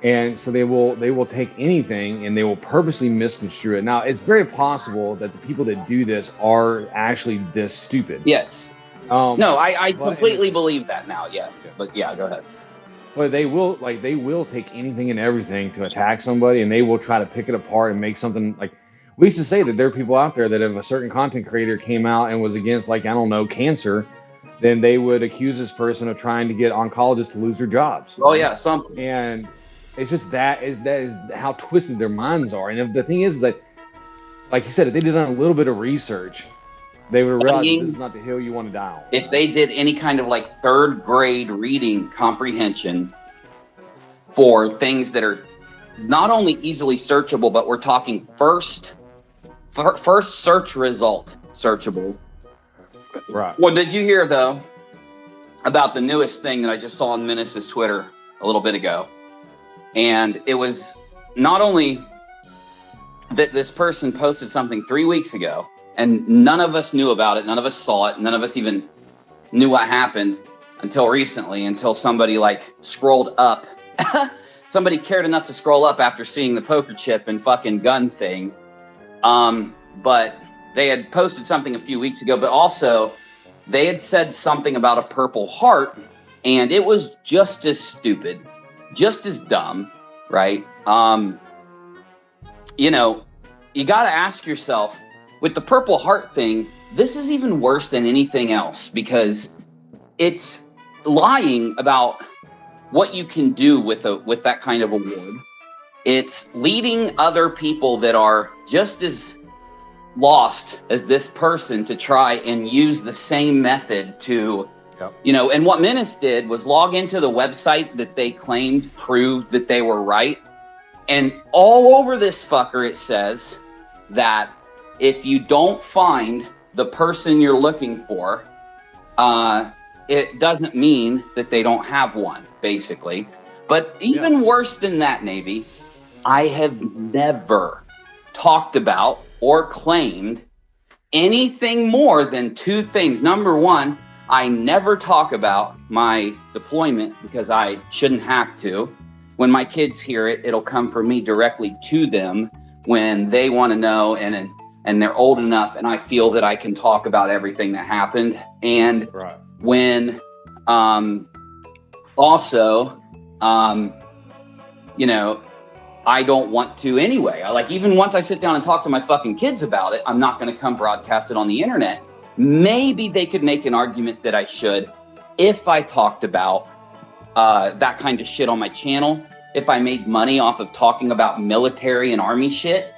And so they will take anything and they will purposely misconstrue it. Now, it's very possible that the people that do this are actually this stupid. Yes. No, I completely believe that now. Yes. But yeah, go ahead. But they will take anything and everything to attack somebody, and they will try to pick it apart and make something like. We used to say that there are people out there that if a certain content creator came out and was against, like, I don't know, cancer, then they would accuse this person of trying to get oncologists to lose their jobs. Oh yeah, something. And it's just that is how twisted their minds are. And the thing is that, like you said, if they did a little bit of research, They would realize that studying, this is not the hill you want to die on. if they did any kind of like third grade reading comprehension for things that are not only easily searchable, but we're talking first search result searchable. Right. Well, did you hear though about the newest thing that I just saw on Menace's Twitter a little bit ago? And it was not only that this person posted something 3 weeks ago, and none of us knew about it, none of us saw it, none of us even knew what happened until recently, until somebody like scrolled up. Somebody cared enough to scroll up after seeing the poker chip and fucking gun thing. But they had posted something a few weeks ago, but also they had said something about a Purple Heart, and it was just as stupid, just as dumb, right? You know, you got to ask yourself, with the Purple Heart thing, this is even worse than anything else because it's lying about what you can do with that kind of award. It's leading other people that are just as lost as this person to try and use the same method to, you know, and what Menace did was log into the website that they claimed proved that they were right. And all over this fucker, it says that if you don't find the person you're looking for, it doesn't mean that they don't have one, basically. But even worse than that, Navy, I have never talked about or claimed anything more than two things. Number one, I never talk about my deployment because I shouldn't have to. When my kids hear it, it'll come from me directly to them when they want to know and they're old enough and I feel that I can talk about everything that happened. And when also, you know, I don't want to anyway. Even once I sit down and talk to my fucking kids about it, I'm not going to come broadcast it on the internet. Maybe they could make an argument that I should if I talked about that kind of shit on my channel, if I made money off of talking about military and army shit,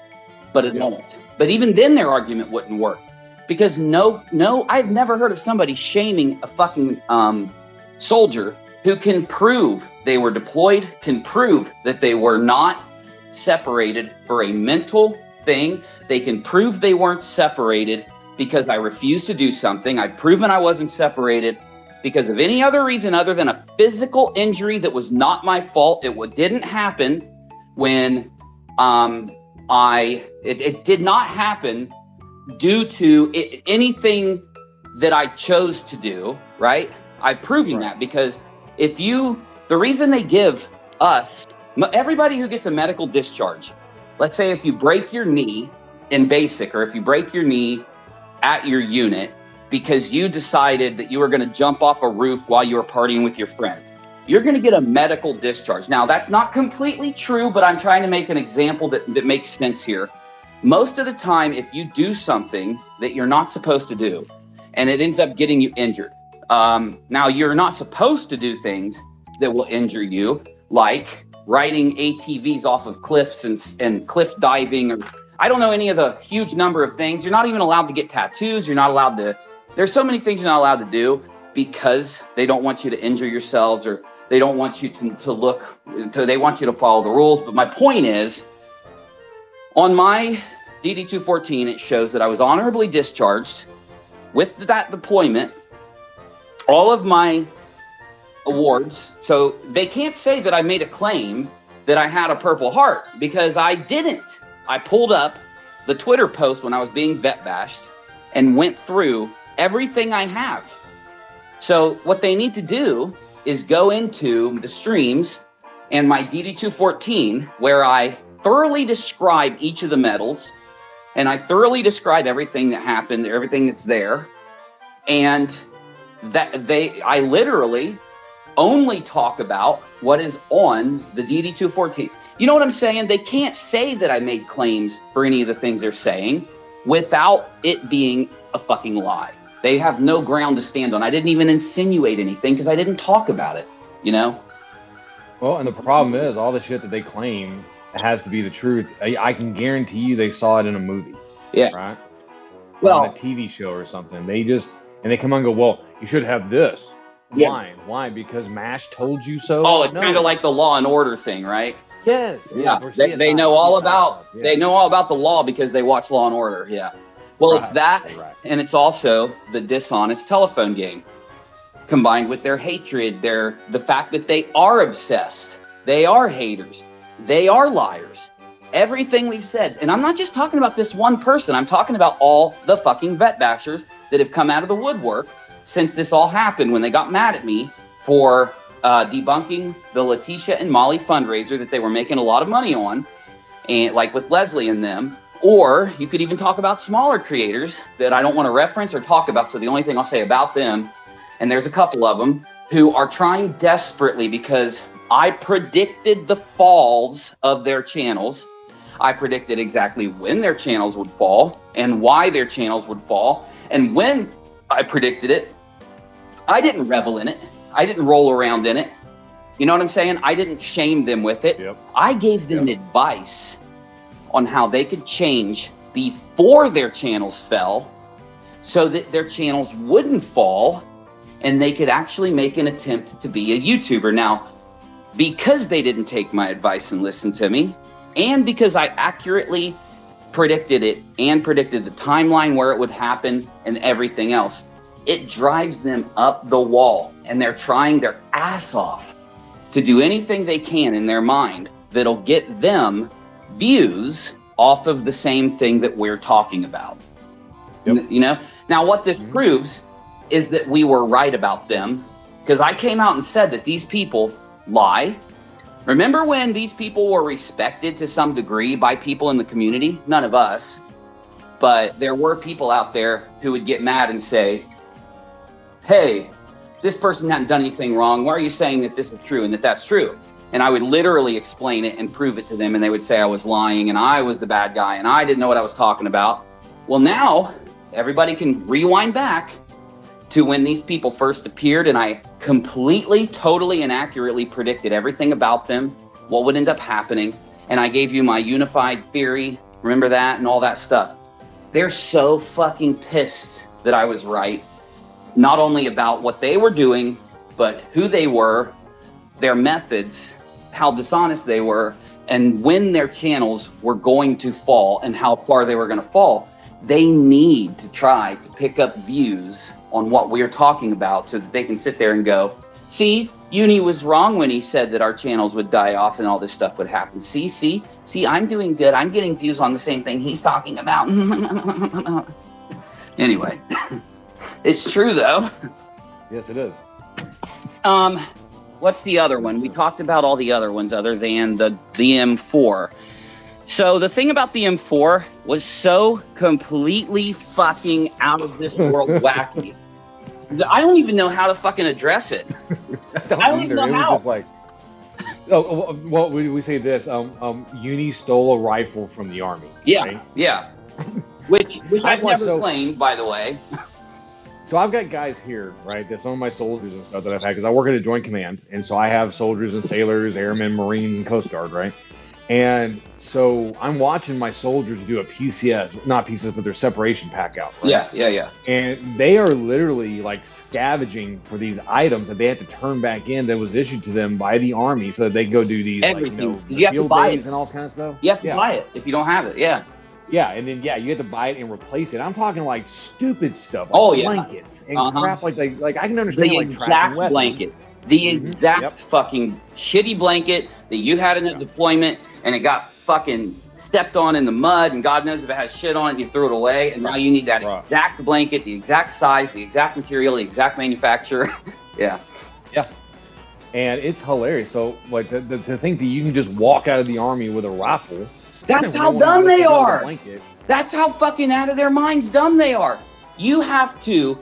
but it won't. But even then their argument wouldn't work because no, I've never heard of somebody shaming a fucking soldier who can prove they were deployed, can prove that they were not separated for a mental thing. They can prove they weren't separated because I refused to do something. I've proven I wasn't separated because of any other reason other than a physical injury that was not my fault. It didn't happen when it did not happen due to anything that I chose to do, right? I've proven that because the reason they give us, everybody who gets a medical discharge, let's say if you break your knee in basic or if you break your knee at your unit because you decided that you were going to jump off a roof while you were partying with your friends, you're going to get a medical discharge. Now, that's not completely true, but I'm trying to make an example that makes sense here. Most of the time, if you do something that you're not supposed to do and it ends up getting you injured, now you're not supposed to do things that will injure you, like riding ATVs off of cliffs and cliff diving, or I don't know any of the huge number of things. You're not even allowed to get tattoos. You're not allowed to, there's so many things you're not allowed to do because they don't want you to injure yourselves or they don't want you they want you to follow the rules. But my point is, on my DD-214, it shows that I was honorably discharged with that deployment, all of my awards. So they can't say that I made a claim that I had a Purple Heart because I didn't. I pulled up the Twitter post when I was being vet bashed and went through everything I have. So what they need to do is go into the streams and my DD-214 where I thoroughly describe each of the medals and I thoroughly describe everything that happened, everything that's there. And I literally only talk about what is on the DD-214. You know what I'm saying? They can't say that I made claims for any of the things they're saying without it being a fucking lie. They have no ground to stand on. I didn't even insinuate anything because I didn't talk about it, you know? Well, and the problem is all the shit that they claim has to be the truth. I can guarantee you they saw it in a movie. Yeah. Right? on a Well, TV show or something. They just and they come on and go, well, you should have this. yeah. Why? Why? Because MASH told you so? Oh, it's No. kind of like the Law and Order thing, right? Yes. Yeah. Or They CSI, know all CSI about stuff. Yeah. they know all about the law because they watch Law and Order. Yeah. Well, it's Right, that, right. and it's also the dishonest telephone game, combined with their hatred, the fact that they are obsessed, they are haters, they are liars. Everything we've said, and I'm not just talking about this one person, I'm talking about all the fucking vet bashers that have come out of the woodwork since this all happened when they got mad at me for debunking the Letitia and Molly fundraiser that they were making a lot of money on, and like with Leslie and them. Or you could even talk about smaller creators that I don't want to reference or talk about. So the only thing I'll say about them, and there's a couple of them who are trying desperately because I predicted the falls of their channels. I predicted exactly when their channels would fall and why their channels would fall. And when I predicted it, I didn't revel in it. I didn't roll around in it. You know what I'm saying? I didn't shame them with it. Yep. I gave them advice on how they could change before their channels fell so that their channels wouldn't fall and they could actually make an attempt to be a YouTuber. Now, because they didn't take my advice and listen to me, and because I accurately predicted it and predicted the timeline where it would happen and everything else, it drives them up the wall, and they're trying their ass off to do anything they can in their mind that'll get them views off of the same thing that we're talking about. Yep. You know, now what this proves is that we were right about them, because I came out and said that these people lie. Remember when these people were respected to some degree by people in the community? None of us, but there were people out there who would get mad and say, hey, this person hadn't done anything wrong. Why are you saying that this is true and that that's true? And I would literally explain it and prove it to them, and they would say I was lying and I was the bad guy and I didn't know what I was talking about. Well, now everybody can rewind back to when these people first appeared, and I completely, totally, and accurately predicted everything about them, what would end up happening, and I gave you my unified theory, remember that, and all that stuff. They're so fucking pissed that I was right, not only about what they were doing, but who they were, their methods, how dishonest they were, and when their channels were going to fall and how far they were going to fall. They need to try to pick up views on what we're talking about so that they can sit there and go, see, Uni was wrong when he said that our channels would die off and all this stuff would happen. See, I'm doing good. I'm getting views on the same thing he's talking about. Anyway, it's true though. Yes, it is. What's the other one? We talked about all the other ones other than the M4. So the thing about the M4 was so completely fucking out of this world wacky. I don't even know how to fucking address it. I don't even know it how. Was just like, oh, well, we say this. Uni stole a rifle from the army. Yeah, right? yeah. Which I've never so- claimed, by the way. So I've got guys here, right? That some of my soldiers and stuff that I've had, because I work at a joint command, and so I have soldiers and sailors, airmen, Marines, and Coast Guard, right? And so I'm watching my soldiers do a PCS, not PCS, but their separation pack out. Right? Yeah. And they are literally like scavenging for these items that they have to turn back in that was issued to them by the army, so that they can go do these Everything. like, You have to field buy days it. and all this kind of stuff. You have to buy it if you don't have it. Yeah. Yeah, and then you have to buy it and replace it. I'm talking like stupid stuff, like Oh, yeah. blankets and crap like I can understand The like exact tracking weapons. blanket. The exact fucking shitty blanket that you had in a deployment, and it got fucking stepped on in the mud, and God knows if it has shit on it, you threw it away, and now you need that exact blanket, the exact size, the exact material, the exact manufacturer. Yeah. And it's hilarious. So like to think that you can just walk out of the army with a rifle. That's how dumb they are. That's how fucking out of their minds dumb they are. You have to,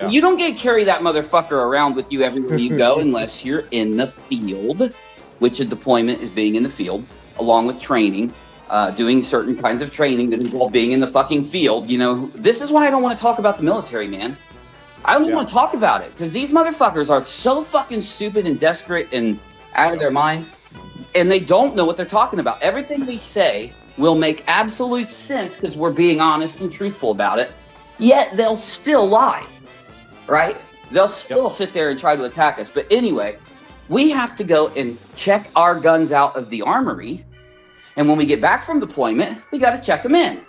you don't get to carry that motherfucker around with you everywhere you go unless you're in the field, which a deployment is being in the field, along with training, doing certain kinds of training that involve being in the fucking field. You know, this is why I don't want to talk about the military, man. I don't even want to talk about it because these motherfuckers are so fucking stupid and desperate and out of their minds, and they don't know what they're talking about. Everything we say will make absolute sense because we're being honest and truthful about it. yet they'll still lie, right? They'll still sit there and try to attack us. But anyway, we have to go and check our guns out of the armory. And when we get back from deployment, we got to check them in.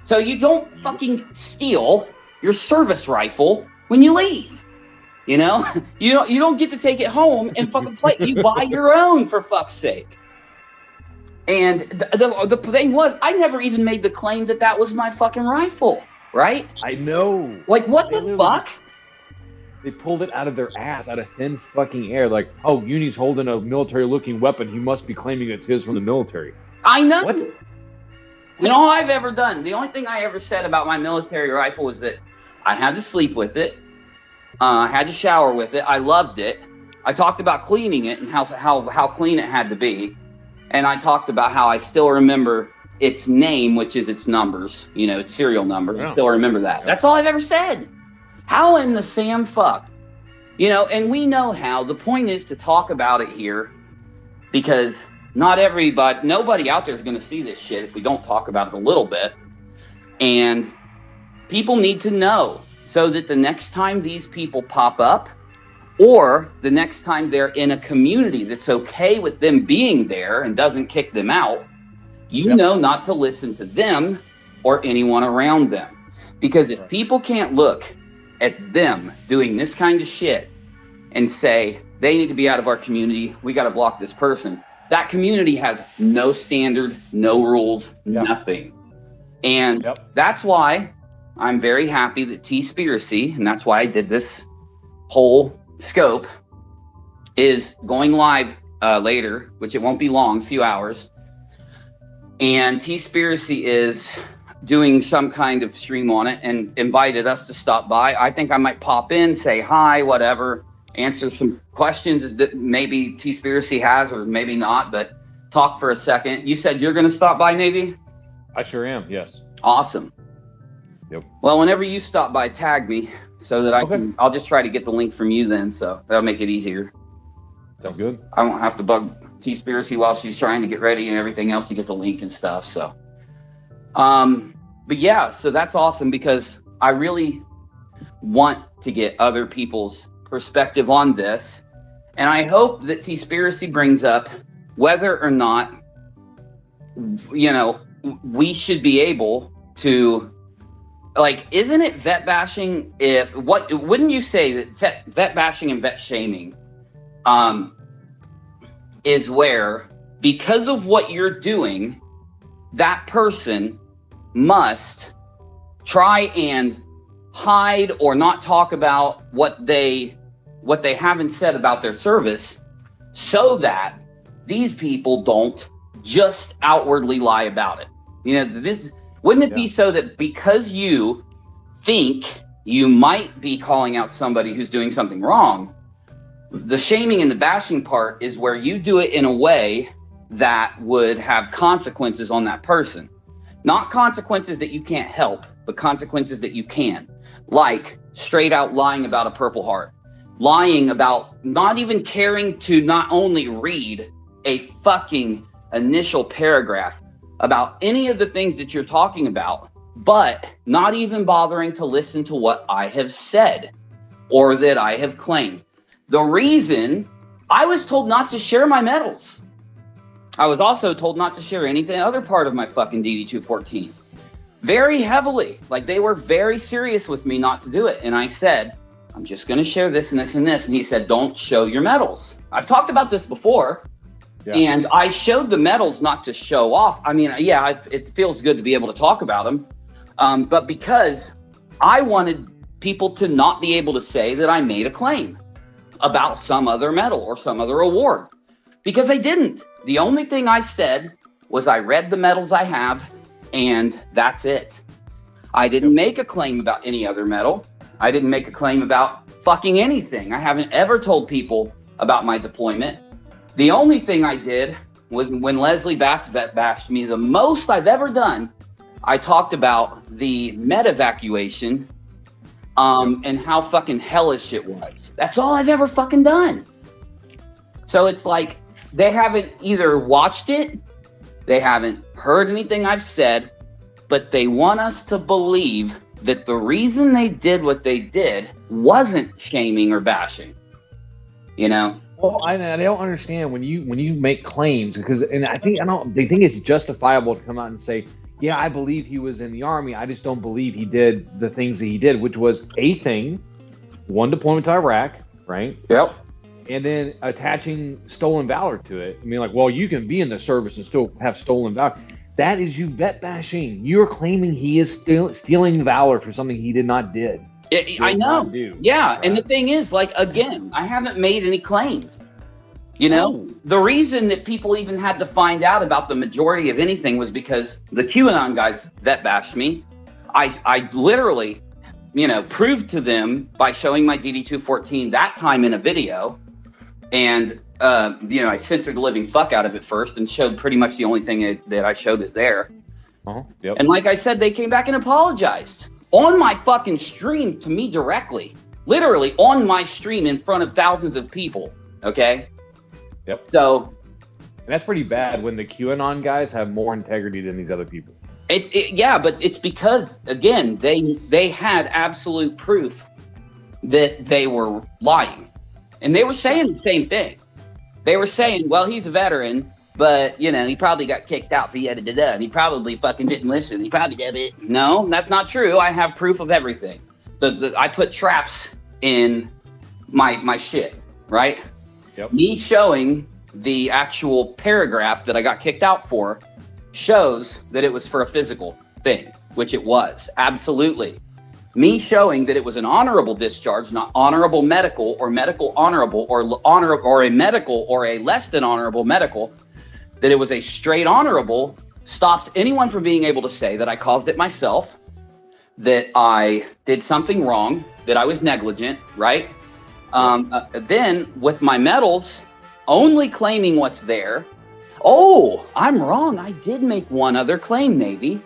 So you don't fucking steal your service rifle when you leave. You know, you don't get to take it home and fucking play. You buy your own, for fuck's sake. And the thing was, I never even made the claim that was my fucking rifle, right? I know. Like, what the fuck? They pulled it out of their ass, out of thin fucking air. Like, oh, Uni's holding a military-looking weapon. He must be claiming it's his from the military. I know. What? And all I've ever done, the only thing I ever said about my military rifle was that I had to sleep with it. I had to shower with it. I loved it. I talked about cleaning it and how clean it had to be. And I talked about how I still remember its name, which is its numbers, you know, its serial number. I still remember that. That's all I've ever said. How in the Sam fuck? You know, and we know how. The point is to talk about it here because nobody out there is going to see this shit if we don't talk about it a little bit. And people need to know so that the next time these people pop up or the next time they're in a community that's okay with them being there and doesn't kick them out, you know not to listen to them or anyone around them. Because if people can't look at them doing this kind of shit and say, they need to be out of our community, we got to block this person. That community has no standard, no rules, nothing. And that's why I'm very happy that TEASPIRACY, and that's why I did this whole scope, is going live later, which it won't be long, a few hours. And TEASPIRACY is doing some kind of stream on it and invited us to stop by. I think I might pop in, say hi, whatever, answer some questions that maybe TEASPIRACY has or maybe not, but talk for a second. You said you're going to stop by, Navy? I sure am, yes. Awesome. Yep. Well, whenever you stop by, tag me so that I'll just try to get the link from you then, so that'll make it easier. Sounds good. I won't have to bug TEASPIRACY while she's trying to get ready and everything else to get the link and stuff, so. But yeah, so that's awesome because I really want to get other people's perspective on this. And I hope that TEASPIRACY brings up whether or not, you know, we should be able to, like, isn't it vet bashing wouldn't you say that vet bashing and vet shaming is where, because of what you're doing, that person must try and hide or not talk about what they haven't said about their service so that these people don't just outwardly lie about it. You know, wouldn't it be so that because you think you might be calling out somebody who's doing something wrong, the shaming and the bashing part is where you do it in a way that would have consequences on that person. Not consequences that you can't help, but consequences that you can. Like straight out lying about a Purple Heart. Lying about not even caring to not only read a fucking initial paragraph about any of the things that you're talking about, but not even bothering to listen to what I have said or that I have claimed. The reason I was told not to share my medals. I was also told not to share anything other part of my fucking DD-214. Very heavily. Like, they were very serious with me not to do it. And I said, I'm just going to share this and this and this. And he said, don't show your medals. I've talked about this before. Yeah. And I showed the medals not to show off. I mean, yeah, it feels good to be able to talk about them. But because I wanted people to not be able to say that I made a claim about some other medal or some other award. Because I didn't. The only thing I said was I read the medals I have, and that's it. I didn't make a claim about any other medal. I didn't make a claim about fucking anything. I haven't ever told people about my deployment. The only thing I did was when Leslie Bassett bashed me, the most I've ever done, I talked about the med evacuation and how fucking hellish it was. That's all I've ever fucking done. So it's like, they haven't either watched it, they haven't heard anything I've said, but they want us to believe that the reason they did what they did wasn't shaming or bashing, you know? Well, I don't understand when you make claims, because, and they think it's justifiable to come out and say, yeah, I believe he was in the Army. I just don't believe he did the things that he did, which was a thing, one deployment to Iraq, right? Yep. And then attaching stolen valor to it. I mean, like, well, you can be in the service and still have stolen valor. That is you vet bashing. You're claiming he is still stealing valor for something he did not did. I know. Yeah. Right. And the thing is, like, again, I haven't made any claims. You know, the reason that people even had to find out about the majority of anything was because the QAnon guys vet bashed me. I literally, you know, proved to them by showing my DD-214 that time in a video. And, you know, I censored the living fuck out of it first and showed pretty much the only thing that I showed is there. Yep. And like I said, they came back and apologized on my fucking stream to me directly, literally on my stream in front of thousands of people. Okay. Yep. So, and that's pretty bad when the QAnon guys have more integrity than these other people. Yeah, but it's because, again, they had absolute proof that they were lying, and they were saying the same thing. They were saying, well, he's a veteran, but, you know, he probably got kicked out for yada da da, and he probably fucking didn't listen. He probably did it. No, that's not true. I have proof of everything. I put traps in my shit, right? Yep. Me showing the actual paragraph that I got kicked out for shows that it was for a physical thing, which it was. Absolutely. Me showing that it was an honorable discharge, not honorable medical or medical honorable or a medical or a less than honorable medical, that it was a straight honorable, stops anyone from being able to say that I caused it myself, that I did something wrong, that I was negligent, right? Then with my medals, only claiming what's there. Oh, I'm wrong. I did make one other claim, Navy.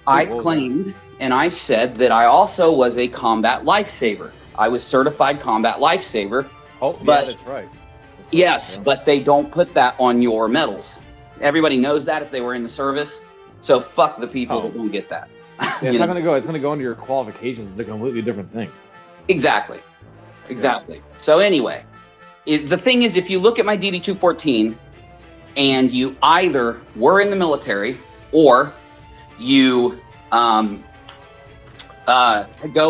I claimed and I said that I also was a combat lifesaver. I was certified combat lifesaver. Oh, yeah, that's right. Yes, but they don't put that on your medals. Everybody knows that if they were in the service. So fuck the people that don't get that. Yeah, it's not going to go. It's going to go into your qualifications. It's a completely different thing. Exactly. So anyway, the thing is, if you look at my DD-214 and you either were in the military or you go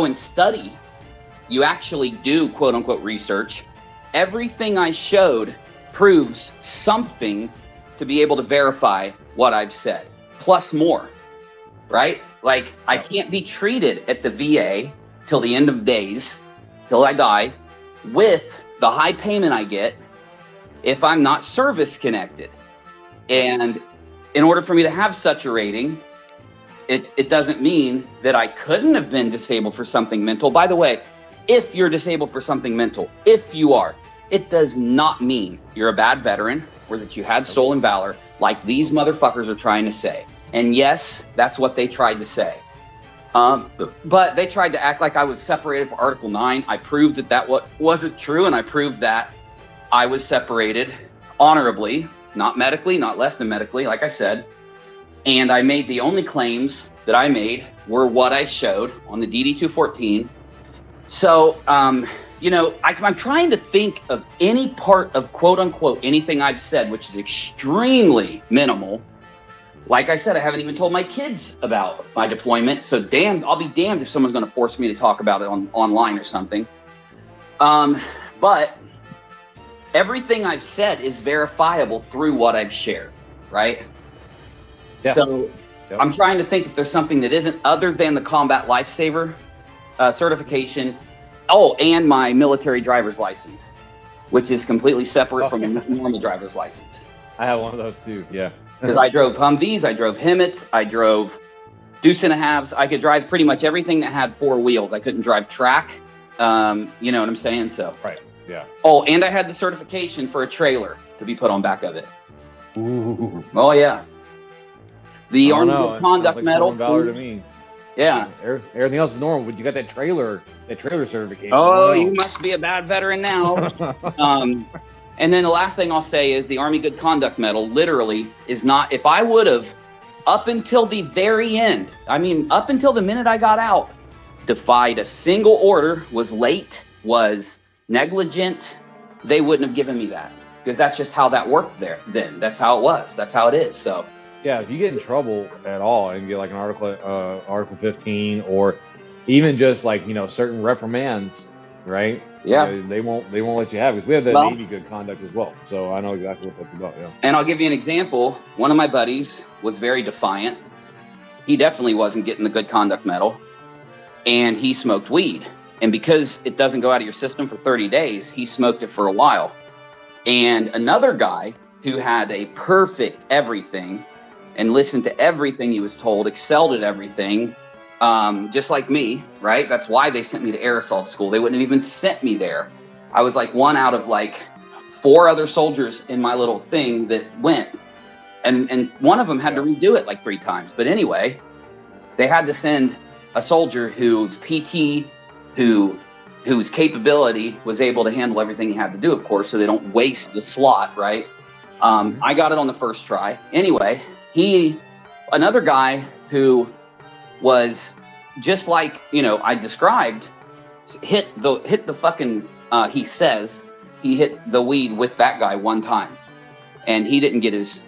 and study, you actually do quote unquote research, everything I showed proves something to be able to verify what I've said, plus more, right? Like, I can't be treated at the VA till the end of days, till I die, with the high payment I get if I'm not service connected. And in order for me to have such a rating, it doesn't mean that I couldn't have been disabled for something mental. By the way, if you're disabled for something mental, if you are, it does not mean you're a bad veteran or that you had stolen valor like these motherfuckers are trying to say. And yes, that's what they tried to say. But they tried to act like I was separated for Article 9. I proved that wasn't true, and I proved that I was separated honorably, not medically, not less than medically, like I said. And I made the only claims that I made were what I showed on the DD-214. So, you know, I'm trying to think of any part of quote-unquote anything I've said, which is extremely minimal. Like I said, I haven't even told my kids about my deployment. So I'll be damned if someone's going to force me to talk about it online or something. But everything I've said is verifiable through what I've shared, right? Yeah. So I'm trying to think if there's something that isn't other than the combat lifesaver certification. Oh, and my military driver's license, which is completely separate from a normal driver's license. I have one of those too, yeah. Because I drove Humvees, I drove Himmets, I drove Deuce and a Halves. I could drive pretty much everything that had four wheels. I couldn't drive track. You know what I'm saying? So. Right, yeah. Oh, and I had the certification for a trailer to be put on back of it. Ooh. Oh, yeah. The Army Good Conduct like Medal. Valor to me. Yeah. Everything else is normal, but you got that trailer certification. Oh, you must be a bad veteran now. And then the last thing I'll say is the Army Good Conduct Medal literally is not, if I would have, up until the very end, I mean, up until the minute I got out, defied a single order, was late, was negligent, they wouldn't have given me that, because that's just how that worked there then. That's how it was. That's how it is. So Yeah, if you get in trouble at all and get like an article 15, or even just like, certain reprimands, right? yeah. They won't let you have it. 'Cause we have the Well, Navy good conduct as well, so I know exactly what that's about. Yeah. and I'll give you an example. One of my buddies was very defiant. He definitely wasn't getting the good conduct medal, and he smoked weed. And because it doesn't go out of your system for 30 days, he smoked it for a while. And another guy who had a perfect everything and listened to everything he was told, excelled at everything, just like me, right? That's why they sent me to air assault school. They wouldn't have even sent me there. I was like one out of like 4 other soldiers in my little thing that went. And one of them had to redo it like 3 times. But anyway, they had to send a soldier whose PT, whose capability was able to handle everything he had to do, of course, so they don't waste the slot, right? I got it on the first try. Anyway, another guy who was just like, I described, hit the fucking, he says he hit the weed with that guy one time, and he didn't get his,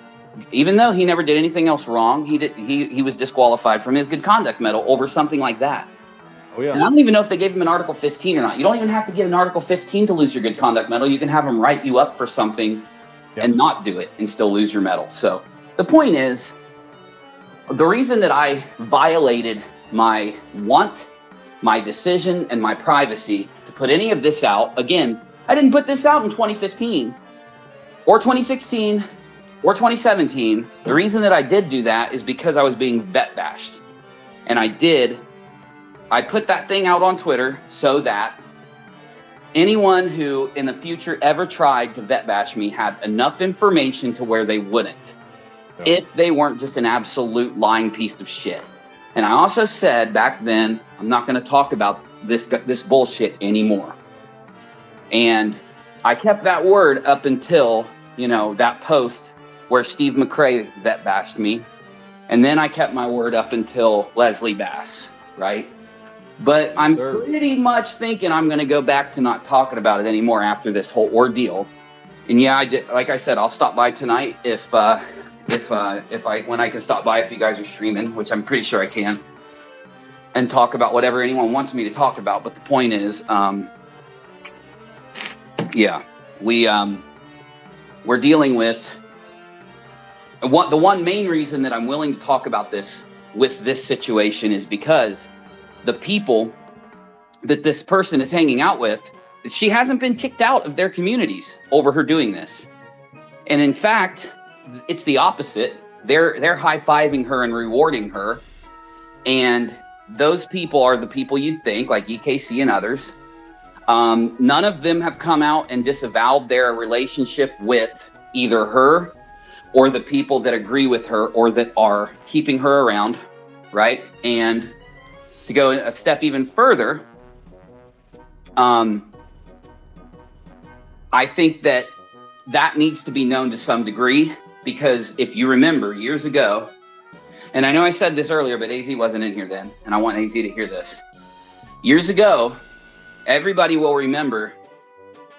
even though he never did anything else wrong, he was disqualified from his good conduct medal over something like that. Oh yeah. And I don't even know if they gave him an Article 15 or not. You don't even have to get an Article 15 to lose your good conduct medal. You can have them write you up for something and not do it and still lose your medal. So the point is, the reason that I violated my decision, and my privacy to put any of this out, again, I didn't put this out in 2015 or 2016 or 2017. The reason that I did do that is because I was being vet bashed. And I put that thing out on Twitter so that anyone who in the future ever tried to vet bash me had enough information to where they wouldn't, if they weren't just an absolute lying piece of shit. And I also said back then, I'm not going to talk about this bullshit anymore. And I kept that word up until, that post where Steve McRae vet bashed me. And then I kept my word up until Leslie Bass, right? But I'm pretty much thinking I'm going to go back to not talking about it anymore after this whole ordeal. And yeah, I did. Like I said, I'll stop by tonight when I can stop by, if you guys are streaming, which I'm pretty sure I can, and talk about whatever anyone wants me to talk about. But the point is, we're dealing with the one main reason that I'm willing to talk about this with this situation is because the people that this person is hanging out with, she hasn't been kicked out of their communities over her doing this. And in fact, it's the opposite. They're high-fiving her and rewarding her. And those people are the people you'd think, like EKC and others. None of them have come out and disavowed their relationship with either her or the people that agree with her or that are keeping her around, right? And to go a step even further, I think that needs to be known to some degree, because if you remember years ago, and I know I said this earlier, but AZ wasn't in here then, and I want AZ to hear this. Years ago, everybody will remember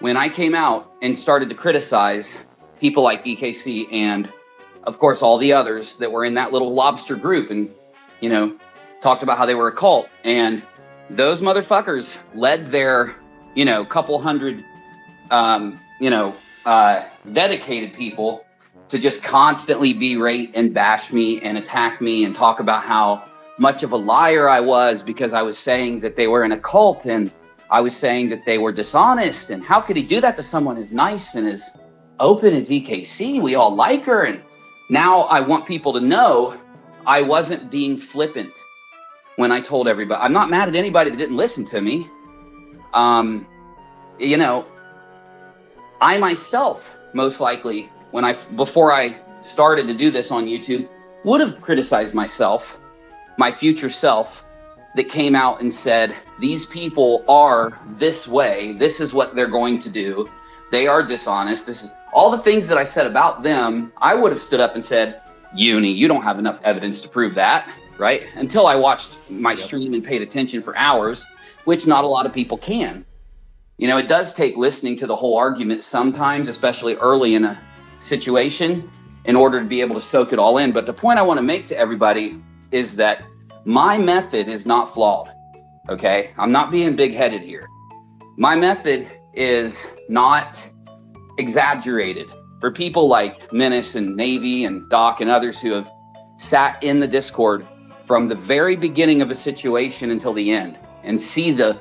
when I came out and started to criticize people like EKC and, of course, all the others that were in that little lobster group and, talked about how they were a cult. And those motherfuckers led their, couple hundred, dedicated people to just constantly berate and bash me and attack me and talk about how much of a liar I was because I was saying that they were in a cult and I was saying that they were dishonest. And how could he do that to someone as nice and as open as EKC? We all like her. And now I want people to know I wasn't being flippant when I told everybody. I'm not mad at anybody that didn't listen to me. I myself, most likely, before I started to do this on YouTube, would have criticized myself, my future self, that came out and said, these people are this way. This is what they're going to do. They are dishonest. This is all the things that I said about them. I would have stood up and said, you don't have enough evidence to prove that. right? Until I watched my stream and paid attention for hours, which not a lot of people can. You know, it does take listening to the whole argument sometimes, especially early in a situation, in order to be able to soak it all in. But the point I want to make to everybody is that my method is not flawed, okay? I'm not being big-headed here. My method is not exaggerated. For people like Menace and Navy and Doc and others who have sat in the Discord from the very beginning of a situation until the end and see the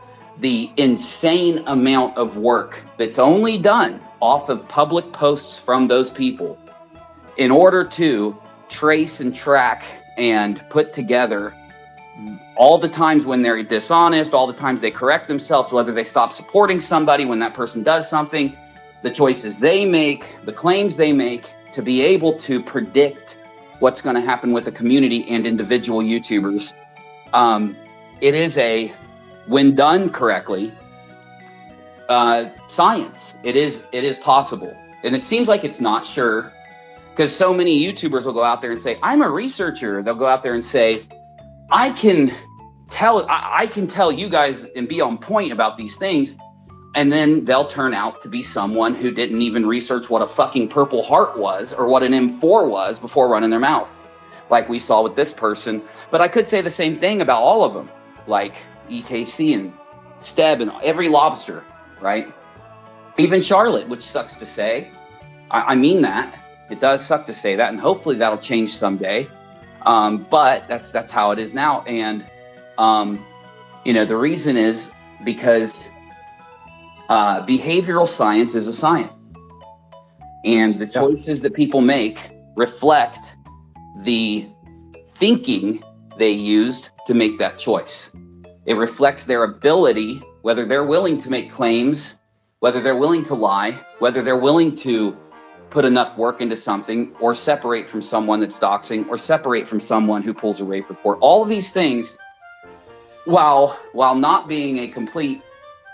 insane amount of work that's only done off of public posts from those people in order to trace and track and put together all the times when they're dishonest, all the times they correct themselves, whether they stop supporting somebody when that person does something, the choices they make, the claims they make, to be able to predict what's going to happen with a community and individual YouTubers. It is a, when done correctly, science. It is possible. And it seems like it's not, sure, because so many YouTubers will go out there and say, I'm a researcher. They'll go out there and say, I can tell you guys and be on point about these things. And then they'll turn out to be someone who didn't even research what a fucking Purple Heart was or what an M4 was before running their mouth, like we saw with this person. But I could say the same thing about all of them, like EKC and Steb and every lobster, right? Even Charlotte, which sucks to say. I mean that. It does suck to say that, and hopefully that'll change someday. But that's how it is now. And, the reason is because behavioral science is a science. And the choices that people make reflect the thinking they used to make that choice. It reflects their ability, whether they're willing to make claims, whether they're willing to lie, whether they're willing to put enough work into something, or separate from someone that's doxing, or separate from someone who pulls a rape report. All of these things, while not being a complete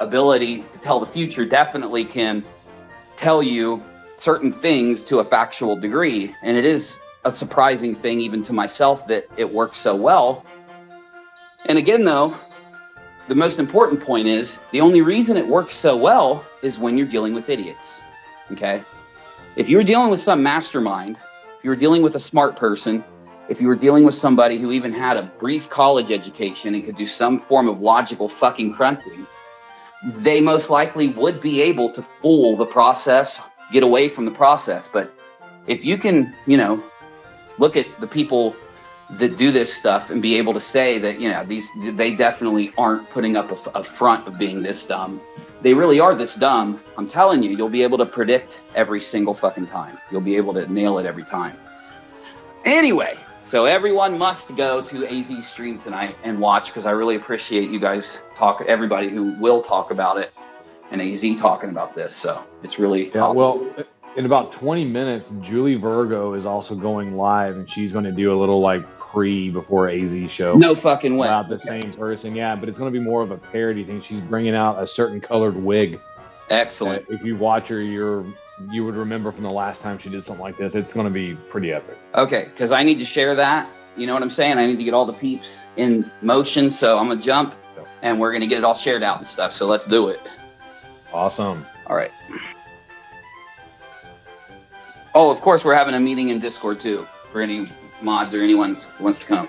ability to tell the future, definitely can tell you certain things to a factual degree. And it is a surprising thing even to myself that it works so well. And again, though, the most important point is the only reason it works so well is when you're dealing with idiots. Okay? If you were dealing with some mastermind, if you were dealing with a smart person, if you were dealing with somebody who even had a brief college education and could do some form of logical fucking crunching, they most likely would be able to fool the process, get away from the process. But if you can, look at the people that do this stuff and be able to say that, they definitely aren't putting up a front of being this dumb. They really are this dumb. I'm telling you, you'll be able to predict every single fucking time. You'll be able to nail it every time. Anyway, so everyone must go to AZ's stream tonight and watch, because I really appreciate you guys everybody who will talk about it, and AZ talking about this. So it's really awesome. Well, in about 20 minutes, Julie Virgo is also going live, and she's going to do a little before AZ show. No fucking way. About the same person, yeah, but it's going to be more of a parody thing. She's bringing out a certain colored wig. Excellent. If you watch her, you would remember from the last time she did something like this. It's going to be pretty epic. Okay, because I need to share that. You know what I'm saying? I need to get all the peeps in motion, so I'm going to jump, and we're going to get it all shared out and stuff, so let's do it. Awesome. All right. Oh, of course, we're having a meeting in Discord, too, for any mods or anyone who wants to come.